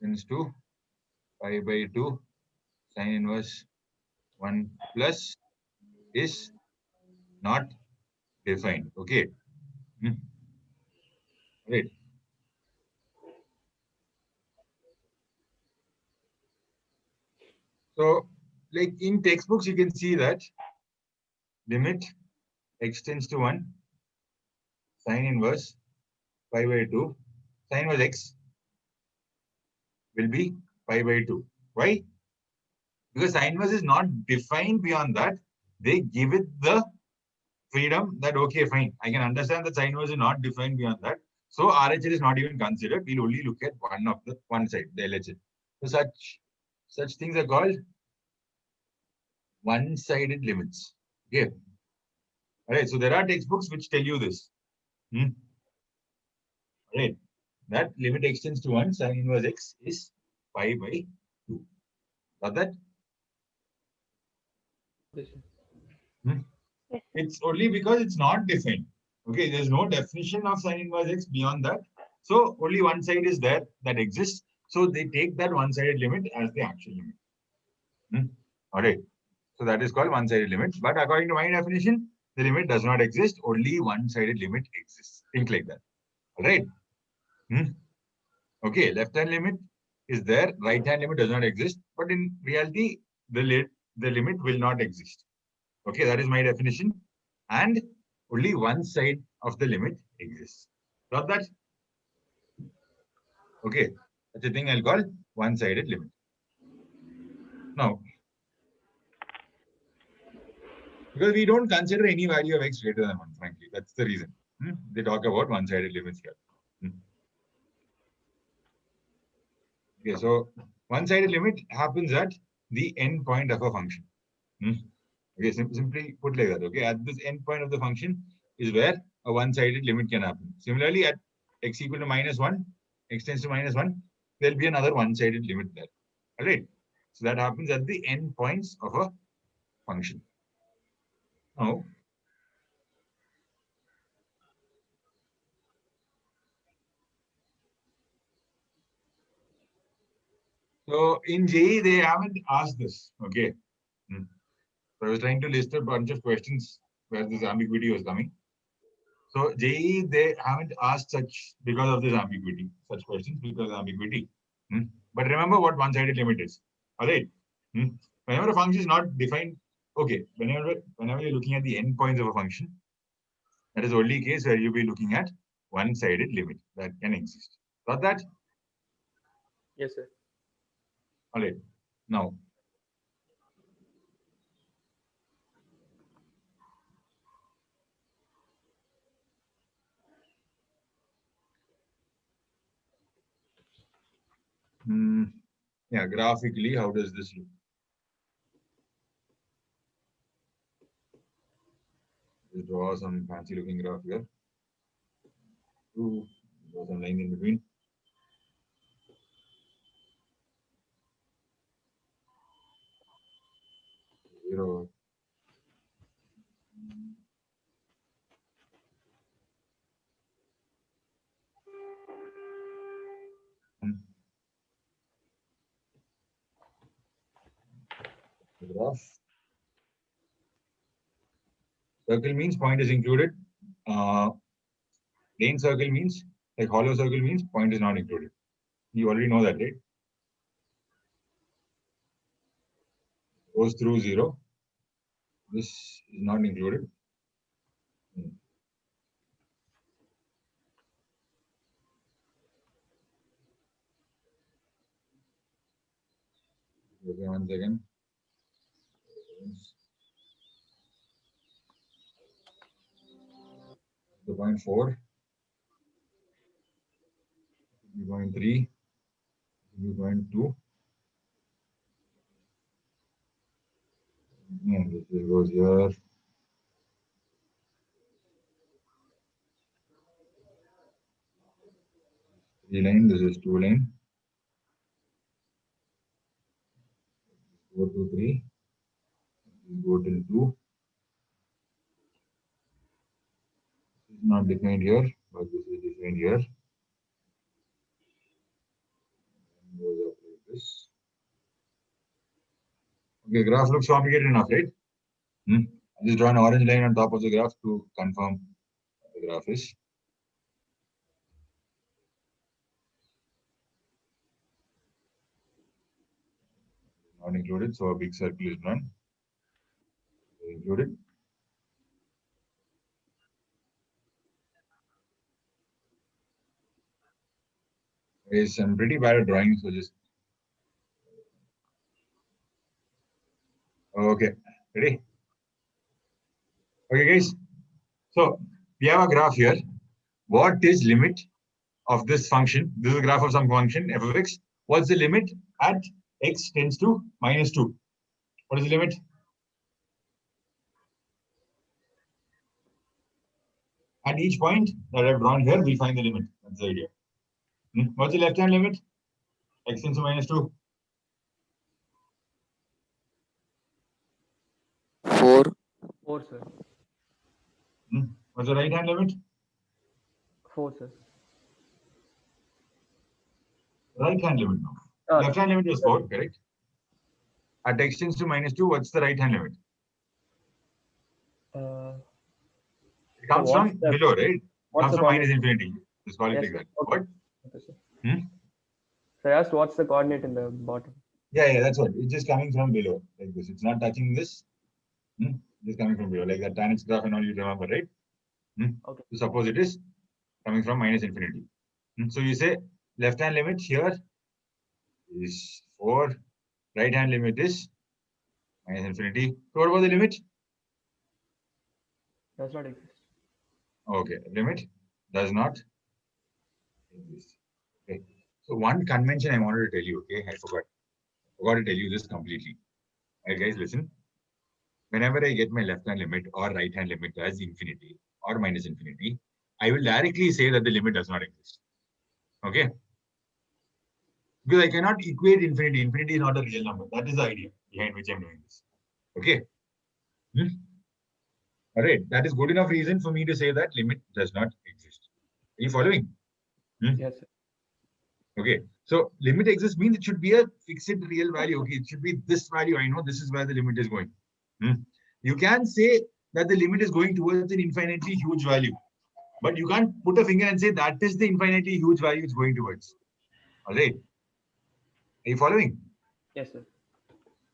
tends to pi by 2. Sine inverse 1 plus is not defined. Okay. Right. So, like in textbooks, you can see that limit x tends to 1, sine inverse pi by 2, sine inverse x will be pi by 2. Why? Because sine inverse is not defined beyond that. They give it the freedom that, okay, fine, I can understand that sine inverse is not defined beyond that. So RHL is not even considered. We'll only look at one side, the LHL. So such things are called one-sided limits. Okay. All right. So there are textbooks which tell you this. Right. That limit extends to 1, sine inverse x is pi by 2. Got that? Yes, sir. It's only because it's not defined. Okay, there's no definition of sine inverse x beyond that. So only one side is there that exists. So they take that one-sided limit as the actual limit. All right. So that is called one-sided limit. But according to my definition, the limit does not exist. Only one-sided limit exists. Think like that. All right. Okay, left-hand limit is there. Right-hand limit does not exist. But in reality, the limit will not exist. Okay, that is my definition. And only one side of the limit exists. Got that? Okay, that's a thing I'll call one-sided limit. Now, because we don't consider any value of x greater than 1, frankly. That's the reason. They talk about one-sided limits here. Okay, so one-sided limit happens at the end point of a function. Okay, simply put like that. Okay, at this end point of the function is where a one-sided limit can happen. Similarly, at x equal to -1, x tends to -1, there'll be another one-sided limit there. All right. So that happens at the end points of a function. Now, so in JEE, they haven't asked this. Okay. So I was trying to list a bunch of questions where this ambiguity was coming. So JEE, they haven't asked such because of this ambiguity, such questions because of ambiguity. But remember what one-sided limit is. All right. Whenever a function is not defined, okay, whenever you're looking at the endpoints of a function, that is only case where you'll be looking at one-sided limit that can exist. Got that? Yes, sir. All right. Now, yeah, graphically, how does this look? Just draw some fancy looking graph here. Draw some line in between. Zero. The graph. Circle means point is included. Plain circle means, like hollow circle means point is not included. You already know that, right? Goes through 0. This is not included. Okay, 1 second. 0.4, 0.3, 0.2. And this goes here. 3 line, this is 2 line. 4 to 3. Go till 2. This is not defined here, but this is defined here. And goes up like this. Okay, graph looks complicated enough, right? I just draw an orange line on top of the graph to confirm the graph is. Not included, so a big circle is drawn. Included. Guys, I'm pretty bad at drawing, so just. Okay, ready? Okay, guys. So we have a graph here. What is limit of this function? This is a graph of some function f of x. What's the limit at x tends to -2? What is the limit? At each point that I've drawn here, we'll find the limit. That's the idea. What's the left-hand limit? X tends to -2. 4. 4, sir. What's the right-hand limit? 4, sir. Right-hand limit now. Ah, Left-hand limit is 4, correct? At x tends to -2, what's the right-hand limit? It comes what's from the- below, right? what's Comes the from minus coordinate? infinity. Just call it Yes, like that. okay. What? Okay, sir. Hmm? So I asked what's the coordinate in the bottom? Yeah, that's what. It's just coming from below, like this. It's not touching this. It's coming from below, like that tan x graph and all you remember, right? Okay. So suppose it is coming from minus infinity. So you say left-hand limit here is 4. Right-hand limit is minus infinity. So what was the limit? Does not exist. Okay, limit does not exist. Okay. So one convention I wanted to tell you, okay, I forgot to tell you this completely. Alright, guys, listen. Whenever I get my left-hand limit or right-hand limit as infinity or minus infinity, I will directly say that the limit does not exist. Okay? Because I cannot equate infinity. Infinity is not a real number. That is the idea behind which I'm doing this. Okay? All right. That is good enough reason for me to say that limit does not exist. Are you following? Yes, sir. Okay. So limit exists means it should be a fixed real value. Okay. It should be this value. I know this is where the limit is going. You can say that the limit is going towards an infinitely huge value, but you can't put a finger and say that is the infinitely huge value it's going towards. All right. Are you following? Yes, sir.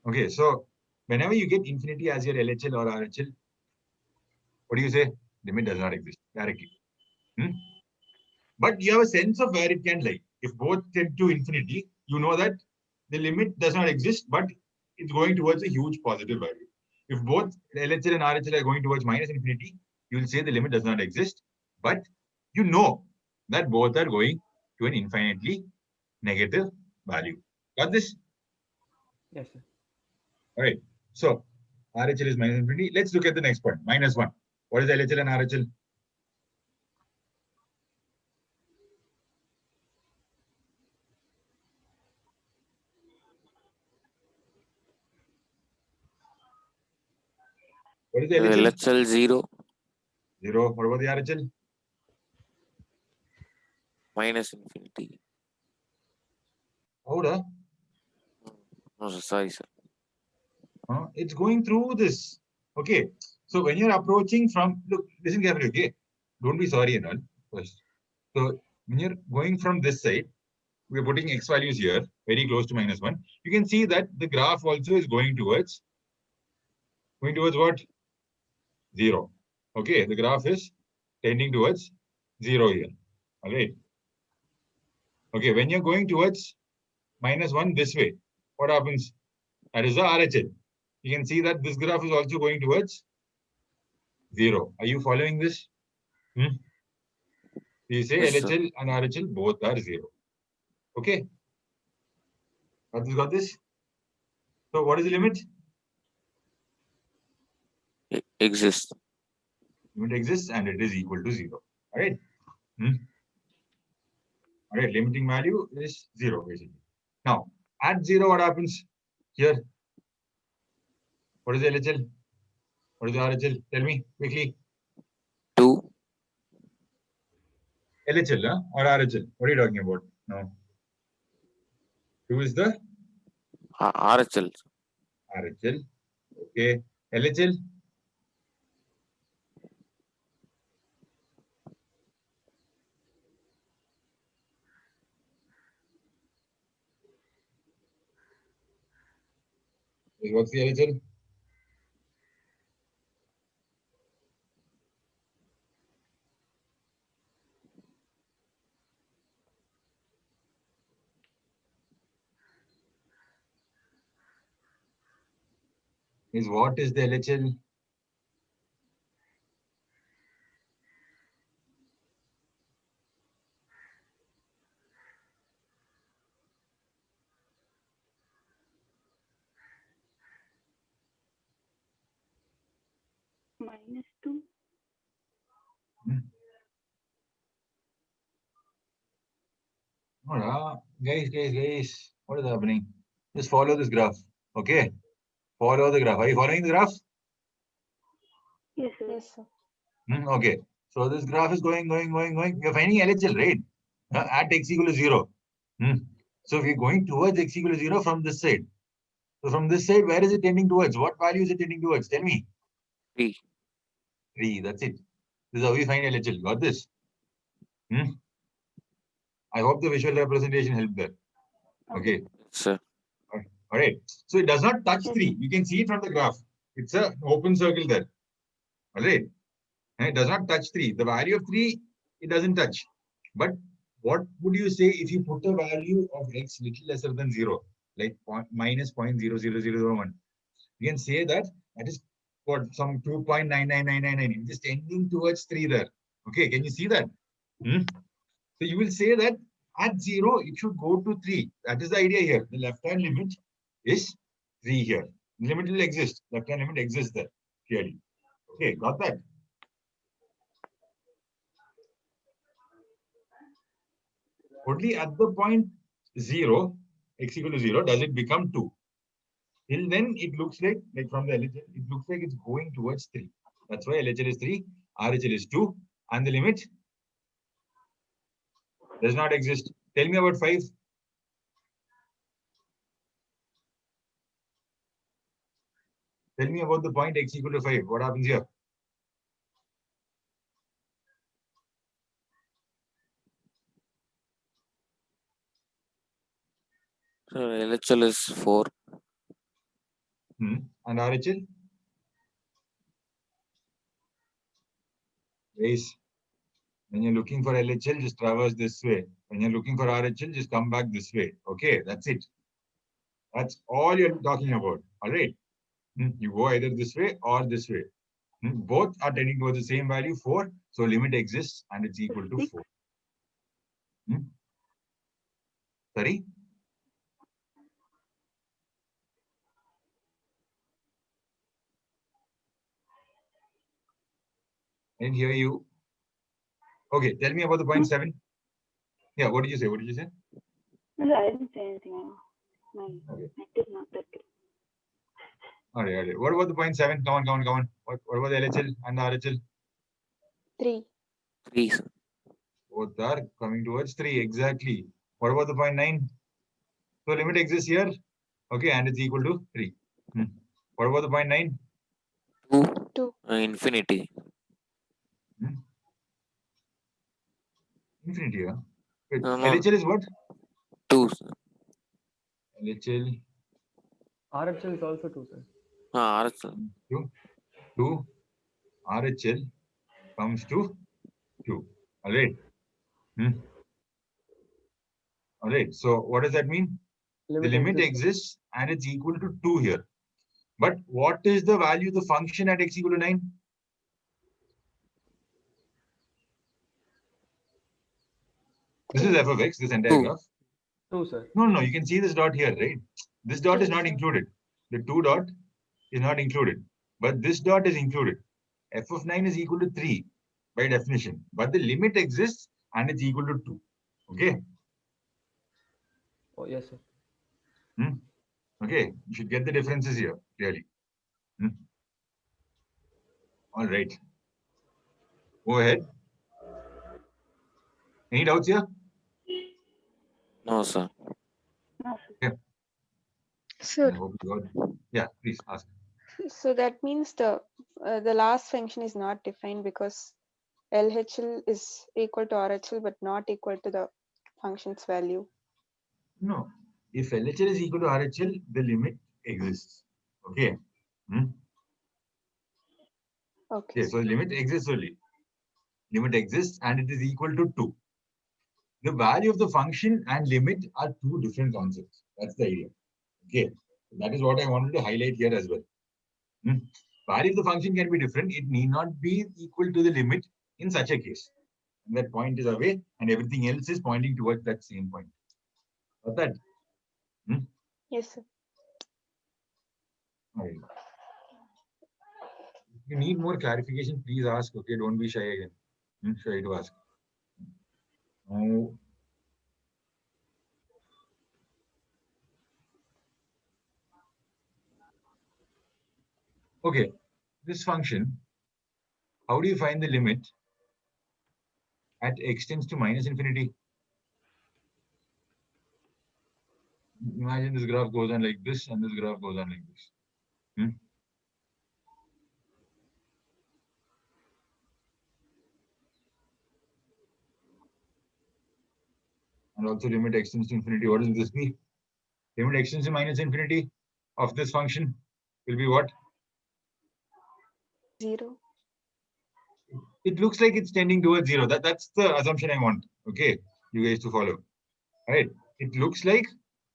Okay. So whenever you get infinity as your LHL or RHL, what do you say? Limit does not exist directly. But you have a sense of where it can lie. If both tend to infinity, you know that the limit does not exist, but it's going towards a huge positive value. If both LHL and RHL are going towards minus infinity, you will say the limit does not exist, but you know that both are going to an infinitely negative value. Got this? Yes, sir. All right. So RHL is minus infinity. Let's look at the next point. -1. What is LHL and RHL? What is the LHL? LHL 0. 0. What about the RHL? Minus infinity. How the? No, sir, sorry, sir. It's going through this. Okay. So when you're approaching from, look, listen carefully, okay? Don't be sorry and all first. So when you're going from this side, we're putting x values here, very close to -1. You can see that the graph also is going towards what? 0. Okay, the graph is tending towards 0 here. All right. Okay, when you're going towards -1 this way, what happens? That is the RHL. You can see that this graph is also going towards 0. Are you following this? You say Yes, sir. LHL and RHL both are 0. Okay. Got this? So what is the limit? Exists. Limit exists and it is equal to 0. All right. Alright, limiting value is 0 basically. Now, at 0, what happens here? What is the LHL? What is the RHL? Tell me quickly. 2. LHL or RHL? What are you talking about? No. 2 is the RHL. RHL. Okay. LHL? What's the LHL? What is the LHL? -2. Guys, what is happening? Just follow this graph. Okay. Follow the graph. Are you following the graph? Yes, sir. Yes, sir. Okay. So this graph is going. You're finding LHL, right? At x equal to 0. So if you're going towards x equal to 0 from this side. So from this side, where is it tending towards? What value is it tending towards? Tell me. 3. 3. That's it. This is how we find LHL. Got this? I hope the visual representation helped there. Okay. Sir. All right. So it does not touch 3. You can see it from the graph. It's an open circle there. All right. And it does not touch 3. The value of 3, it doesn't touch. But what would you say if you put a value of x little lesser than 0, like minus 0.00001? You can say that is what, some 2.99999. It is tending towards 3 there. Okay, can you see that? So you will say that at 0, it should go to 3. That is the idea here. The left-hand limit is 3 here. The limit will exist. Left-hand limit exists there, clearly. Okay, got that? Only at the point 0, x equal to 0, does it become 2. Till then, it looks like from the LHL, it looks like it's going towards 3. That's why LHL is 3, RHL is 2, and the limit does not exist. Tell me about 5. Tell me about the point x equal to 5. What happens here? So LHL is 4. And RHL? Guys, when you're looking for LHL, just traverse this way. When you're looking for RHL, just come back this way. Okay, that's it. That's all you're talking about. All right. You go either this way or this way. Both are tending towards the same value, 4. So limit exists and it's equal to 4. Sorry? I didn't hear you. Okay, tell me about the point 7. Yeah, what did you say? What did you say? No, I didn't say anything. My net is not that good. All right. What about the point 7? Come on. What about the LHL and the RHL? 3. 3, sir. Both are coming towards 3, exactly. What about the point 9? So limit exists here. Okay, and it's equal to 3. What about the point 9? 2. Infinity. Infinity, huh? No. LHL is what? 2, sir. LHL. RHL is also 2, sir. RHL. 2. RHL comes to 2. All right. All right. So what does that mean? The limit exists and it's equal to 2 here. But what is the value of the function at x equal to 9? This is f of x, this entire graph. 2, sir. No. You can see this dot here, right? This dot is not included. The 2 dot is not included. But this dot is included. F of 9 is equal to 3 by definition. But the limit exists and it's equal to 2. Okay. Oh, yes, sir. Okay, you should get the differences here clearly. All right. Go ahead. Any doubts here? No, sir. No, I So, hope you got. Yeah, please ask. so that means the last function is not defined because LHL is equal to RHL but not equal to the function's value. No. If LHL is equal to RHL, the limit exists. Okay. Okay. Okay, so the limit exists only. Limit exists and it is equal to 2. The value of the function and limit are two different concepts. That's the idea. Okay. That is what I wanted to highlight here as well. Value of the function can be different. It need not be equal to the limit in such a case. And that point is away and everything else is pointing towards that same point. Got that? Yes, sir. All right. If you need more clarification, please ask. Okay, don't be shy again. Shy to ask. Now, okay, this function, how do you find the limit at x tends to minus infinity? Imagine this graph goes on like this and this graph goes on like this. And also limit x tends to infinity. What will this be? Limit x tends to minus infinity of this function will be what? 0. It looks like it's tending towards 0. That's the assumption I want. Okay, you guys to follow. All right. It looks like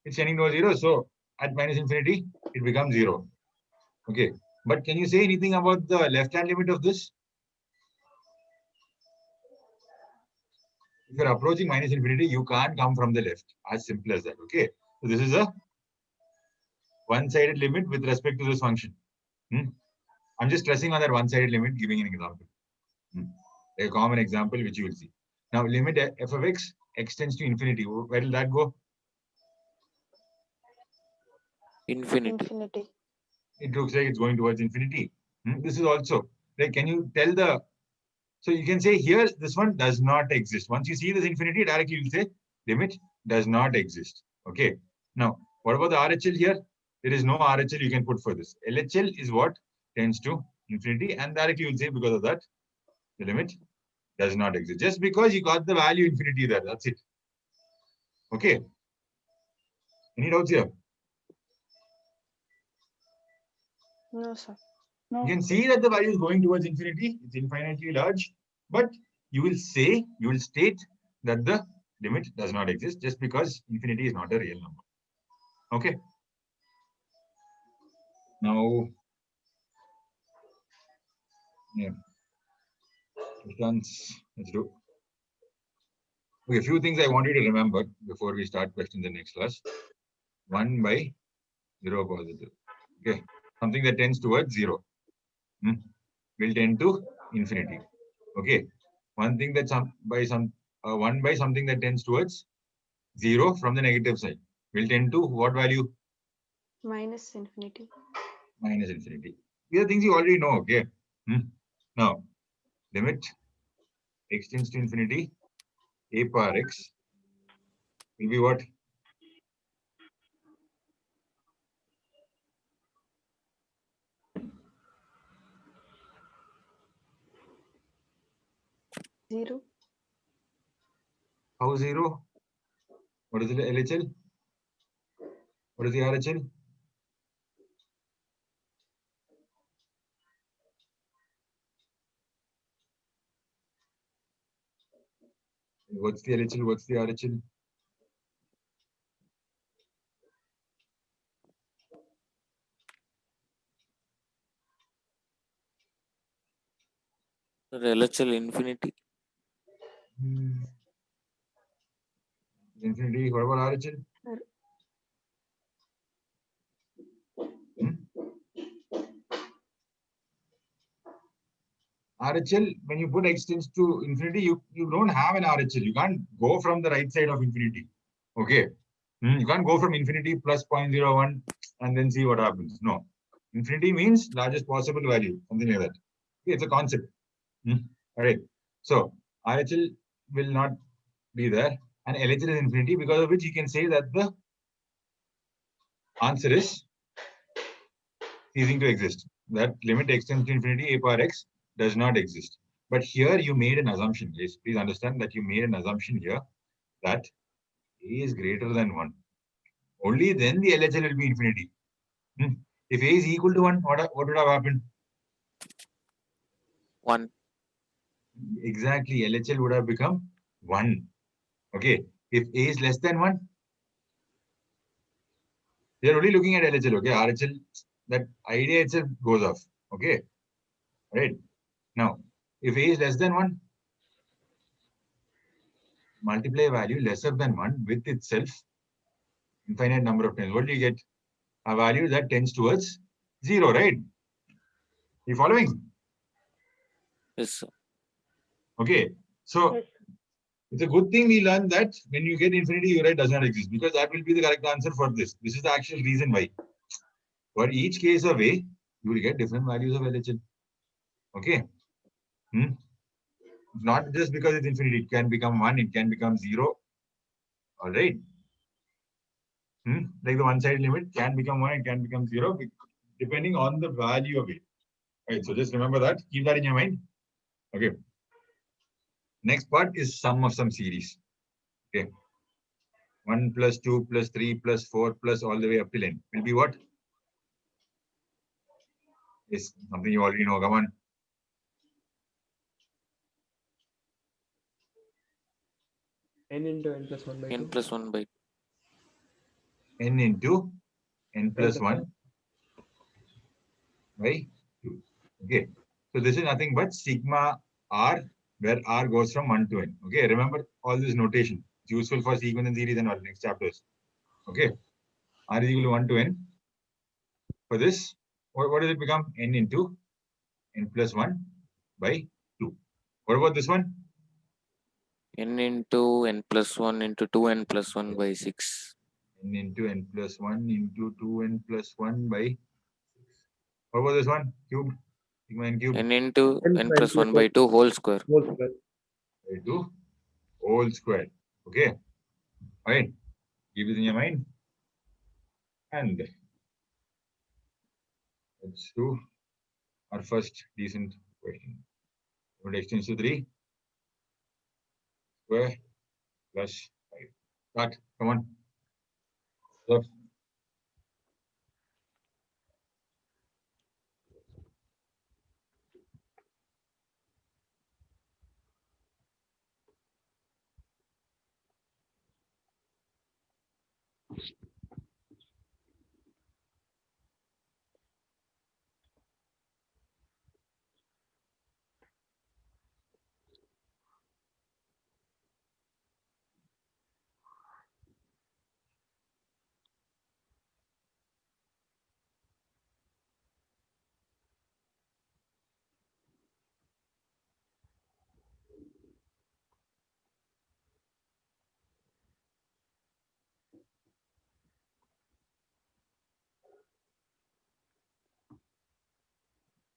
it's tending towards 0. So at minus infinity, it becomes 0. Okay. But can you say anything about the left-hand limit of this? If you're approaching minus infinity, you can't come from the left. As simple as that. Okay. So this is a one-sided limit with respect to this function. I'm just stressing on that one-sided limit, giving an example. A common example which you will see. Now limit f of x tends to infinity. Where will that go? Infinity. It looks like it's going towards infinity. This is also like, can you tell the, so you can say here, this one does not exist. Once you see this infinity, directly you'll say limit does not exist. Okay. Now, what about the RHL here? There is no RHL you can put for this. LHL is what tends to infinity, and directly you'll say because of that, the limit does not exist. Just because you got the value infinity there, that's it. Okay. Any doubts here? No, sir. no. You can see that the value is going towards infinity. It's infinitely large, but you will state that the limit does not exist just because infinity is not a real number. Okay. Now, yeah, let's do. Okay, a few things I want you to remember before we start questions in next class. 1 by 0 positive. Okay, something that tends towards 0 will tend to infinity. Okay, one thing that 1 by something that tends towards 0 from the negative side will tend to what value? Minus infinity. Minus infinity. These are things you already know. Okay. Now, limit x tends to infinity, a power x will be what? Zero. How 0? What is the LHL? What is the RHL? What's the LHL? What's the RHL? LHL infinity. Infinity. What about RHL? RHL, when you put x tends to infinity, you don't have an RHL. You can't go from the right side of infinity. Okay. You can't go from infinity plus 0.01 and then see what happens. No. Infinity means largest possible value, something like that. Okay, it's a concept. All right. So RHL will not be there, and LHL is infinity, because of which you can say that the answer is ceasing to exist. That limit extends to infinity, a power x does not exist. But here you made an assumption. Yes, please understand that you made an assumption here that a is greater than 1. Only then the LHL will be infinity. If a is equal to 1, what would have happened? 1. Exactly, LHL would have become 1. Okay. If a is less than 1, we are only looking at LHL. Okay. RHL, that idea itself goes off. Okay. Right. Now, if a is less than 1, multiply a value lesser than 1 with itself infinite number of times. What do you get? A value that tends towards 0, right? You following? Yes, sir. Okay. So Yes. it's a good thing we learned that when you get infinity, you write does not exist, because that will be the correct answer for this. This is the actual reason why. For each case of A, you will get different values of LHL. Okay. Not just because it's infinity, it can become 1, it can become 0. All right. Like the one-sided limit can become 1, it can become 0, depending on the value of it. Right. So just remember that. Keep that in your mind. Okay. Next part is sum of some series. Okay. 1 plus 2 plus 3 plus 4 plus all the way up till n will be what? Is something you already know. Come on. N into n plus 1 by 2. N plus 1 by N into n plus 1 by 2. Okay. So this is nothing but sigma r, where r goes from 1 to n. Okay. Remember all this notation. It's useful for sequence and series and all next chapters. Okay. R is equal to 1 to n. For this, what does it become? N into n plus 1 by 2. What about this one? n into n plus 1 into 2n plus 1 by 6. N into n plus 1 into 2n plus 1 by 6. What about this one? Cube. Sigma n cube. N into N n by plus 1 by 2 whole square. Whole square. By 2 whole square. Okay. All right. Keep this in your mind. And let's do our first decent question. What extends to 3 square plus 5. Start. Come on. Stop.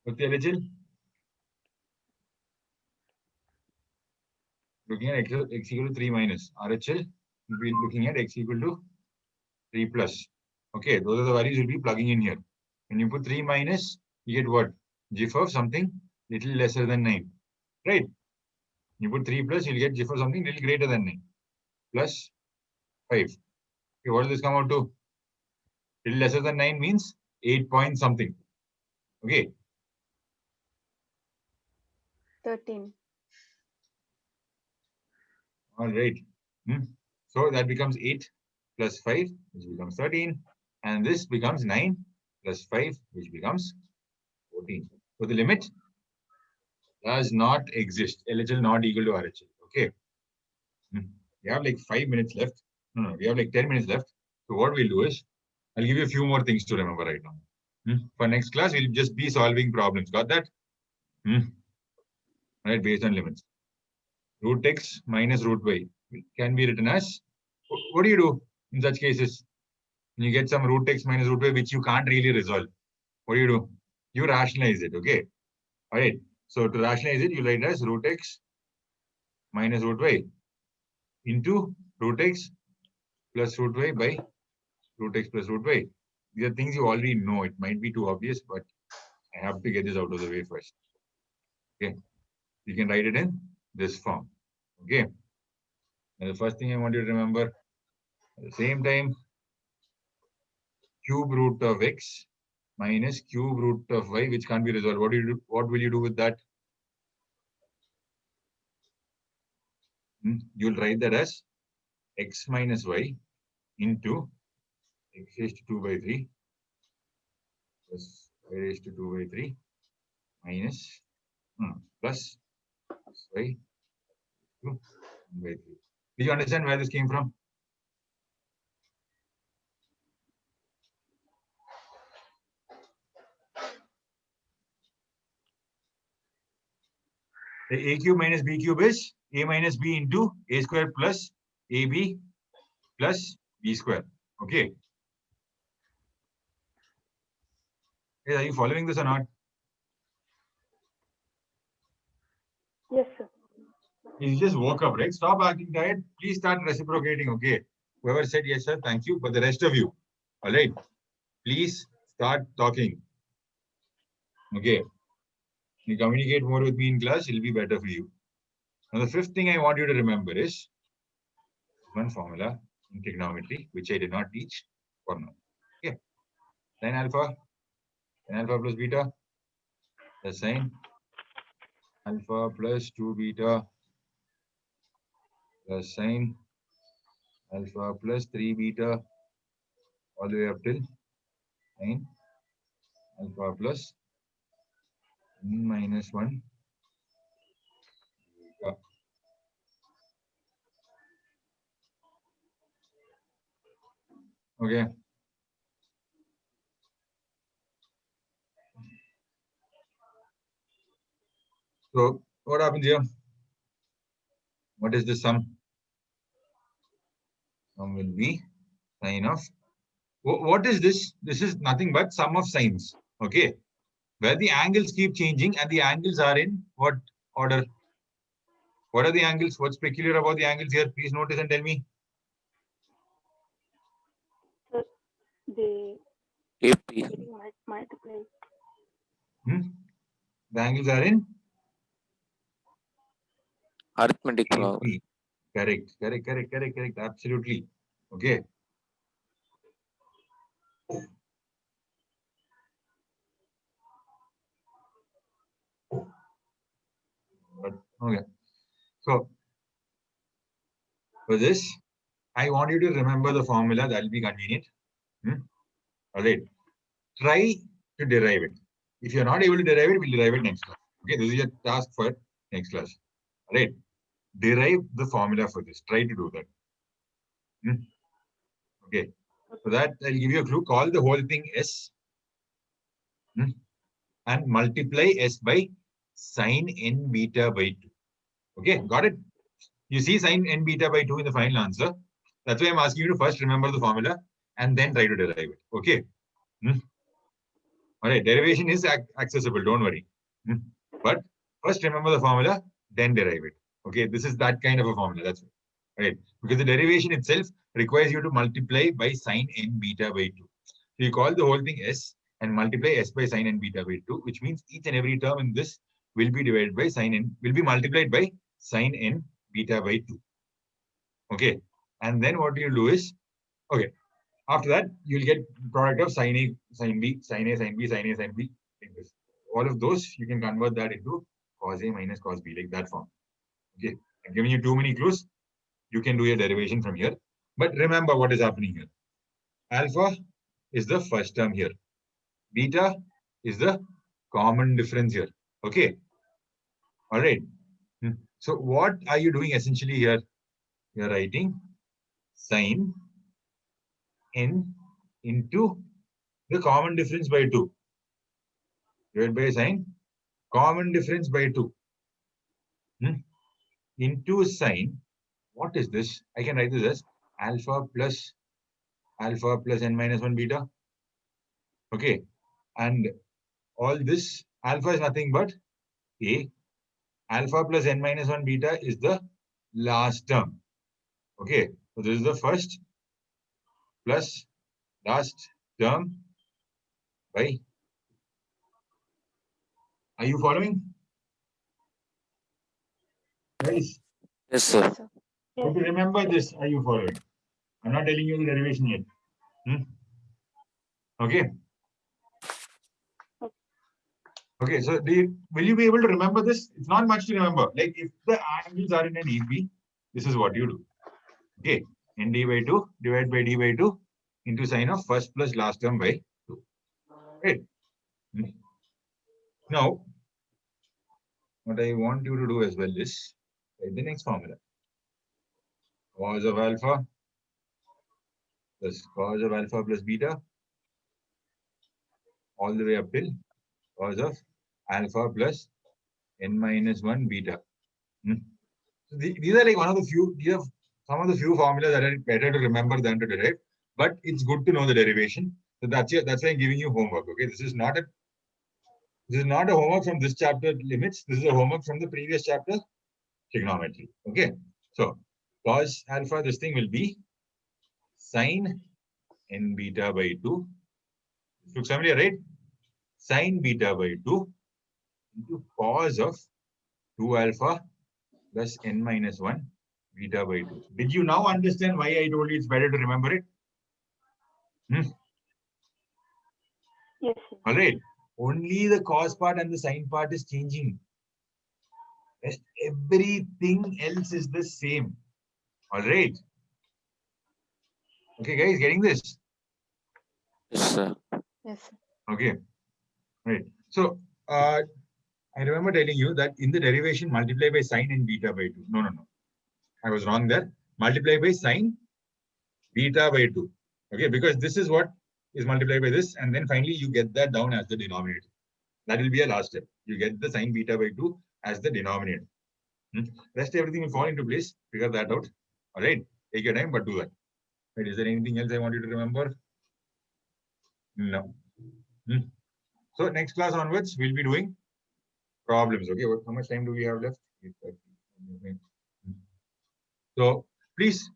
What's the LHL? Looking at x equal to 3 minus. RHL will be looking at x equal to 3 plus. Okay, those are the values you'll be plugging in here. When you put 3 minus, you get what? GIF of something little lesser than 9. Right? You put 3 plus, you'll get GIF of something little greater than 9. Plus 5. Okay, what does this come out to? Little lesser than 9 means 8 point something. Okay. 13. All right. So that becomes 8 plus 5, which becomes 13. And this becomes 9 plus 5, which becomes 14. So the limit does not exist. LHL not equal to RHL. Okay. We have like 5 minutes left. No, we have like 10 minutes left. So what we'll do is, I'll give you a few more things to remember right now. For next class, we'll just be solving problems. Got that? Right, based on limits. Root x minus root y can be written as, what do you do? in such cases? You get some root x minus root y, which you can't really resolve. What do? You rationalize it, okay? All right. So to rationalize it, you write as root x minus root y into root x plus root y by root x plus root y. These are things you already know. It might be too obvious, but I have to get this out of the way first. Okay. You can write it in this form. Okay. And the first thing I want you to remember, at the same time, cube root of x minus cube root of y, which can't be resolved. What do you do? What will you do with that? You'll write that as x minus y into x raised to 2 by 3 plus y raised to 2 by 3 minus plus y to 1 by 3. Do you understand where this came from? The a cube minus b cube is a minus b into a square plus ab plus b square. Okay. Hey, are you following this or not? Yes, sir. You just woke up, right? Stop acting tired. Please start reciprocating. Okay. Whoever said yes, sir, thank you. But the rest of you, all right, please start talking. Okay. You communicate more with me in class, it'll be better for you. Now, the fifth thing I want you to remember is one formula in trigonometry, which I did not teach for now. Okay. Sin alpha plus beta, the sin alpha plus 2 beta plus sin alpha plus 3 beta all the way up till sin alpha plus minus 1 beta. Okay. So what happens here? What is the sum? Sum will be sine of. What is this? This is nothing but sum of sines. Okay. Where the angles keep changing and the angles are in what order? What are the angles? What's peculiar about the angles here? Please notice and tell me. So they AP. multiply. The angles are in Arithmetic power. AP. Correct. Absolutely. Okay. Okay. So for this, I want you to remember the formula. That will be convenient. All right. Try to derive it. If you're not able to derive it, we'll derive it next class. Okay. This is your task for next class. All right. Derive the formula for this. Try to do that. Okay. For that, I'll give you a clue. Call the whole thing S and multiply S by sine n beta by 2. Okay, got it? You see sine n beta by 2 in the final answer. That's why I'm asking you to first remember the formula and then try to derive it. Okay. All right, derivation is accessible. Don't worry. But first remember the formula, then derive it. Okay, this is that kind of a formula. That's right. Because the derivation itself requires you to multiply by sine n beta by 2. So you call the whole thing S and multiply S by sine n beta by 2, which means each and every term in this will be divided by sine n, will be multiplied by sine n beta by 2. Okay. And then what you'll do is, okay, after that, you'll get product of sine A, sine B, sine A, sine B, sine A, sine B, like this. All of those, you can convert that into cos A minus cos B, like that form. Okay. I'm giving you too many clues. You can do your derivation from here. But remember what is happening here. Alpha is the first term here. Beta is the common difference here. Okay. All right. So what are you doing essentially here? You're writing sine n into the common difference by 2. Divided by sine common difference by 2. Into sine. What is this? I can write this as alpha plus alpha plus n minus 1 beta. Okay. And all this alpha is nothing but A. Alpha plus n minus 1 beta is the last term. Okay. So this is the first plus last term by. Are you following? Guys, Yes, sir. Yes, sir. hope you remember this. Are you following? I'm not telling you the derivation yet. Okay. Okay, so will you be able to remember this? It's not much to remember. Like if the angles are in an EP, this is what you do. Okay, nd by 2 divided by d by 2 into sine of first plus last term by 2. Right. Now, what I want you to do as well is write the next formula. Cos of alpha plus cos of alpha plus beta all the way up till cos of alpha plus n minus 1 beta. So these are like one of the few, these are some of the few formulas that are better to remember than to derive, but it's good to know the derivation. So that's why I'm giving you homework. Okay, this is not a homework from this chapter limits. This is a homework from the previous chapter trigonometry. Okay, so cos alpha, this thing will be sine n beta by 2. This looks familiar, right? Sine beta by 2 into cos of 2 alpha plus n minus 1 beta by 2. Did you now understand why I told you it's better to remember it? Yes, sir. All right. Only the cos part and the sine part is changing. Rest everything else is the same. All right. Okay, guys, getting this? Yes, sir. Yes, sir. Okay. Right. So, I remember telling you that in the derivation, multiply by sine and beta by 2. No. I was wrong there. Multiply by sine beta by 2. Okay, because this is what is multiplied by this, and then finally you get that down as the denominator. That will be a last step. You get the sine beta by 2 as the denominator. Rest everything will fall into place. Figure that out. All right. Take your time, but do that. Right. Is there anything else I want you to remember? No. So next class onwards, we'll be doing problems. Okay. How much time do we have left? So please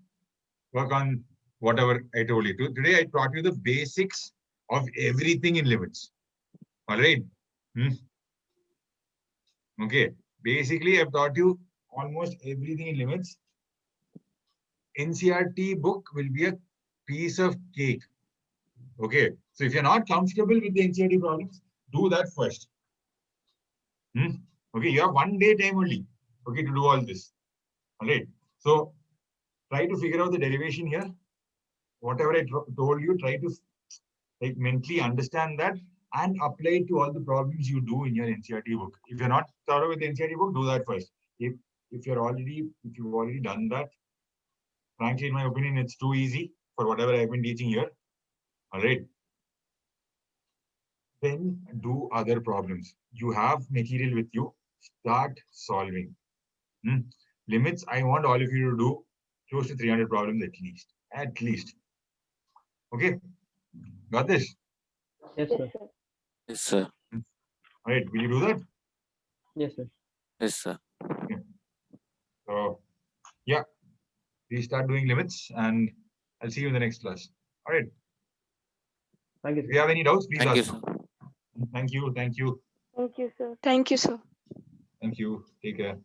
work on whatever I told you. Today I taught you the basics of everything in limits. All right. Okay. Basically, I've taught you almost everything in limits. NCERT book will be a piece of cake. Okay. So if you're not comfortable with the NCERT problems, do that first. Okay. You have 1 day time only. Okay, to do all this. All right. So try to figure out the derivation here. Whatever I told you, try to like mentally understand that and apply it to all the problems you do in your NCERT book. If you're not thorough with the NCERT book, do that first. If you've already done that, frankly, in my opinion, it's too easy for whatever I've been teaching here. All right. Then do other problems. You have material with you. Start solving. Limits, I want all of you to do close to 300 problems at least. At least. Okay. Got this? Yes, Yes, sir. sir. Yes, sir. All right. Will you do that? Yes, sir. Yes, sir. So, yeah. Please start doing limits and I'll see you in the next class. All right. Thank you, If sir. you have any doubts, please Thank you, ask. sir. Thank you. Thank you. Thank you, sir. Thank you, sir. Thank you. Take care.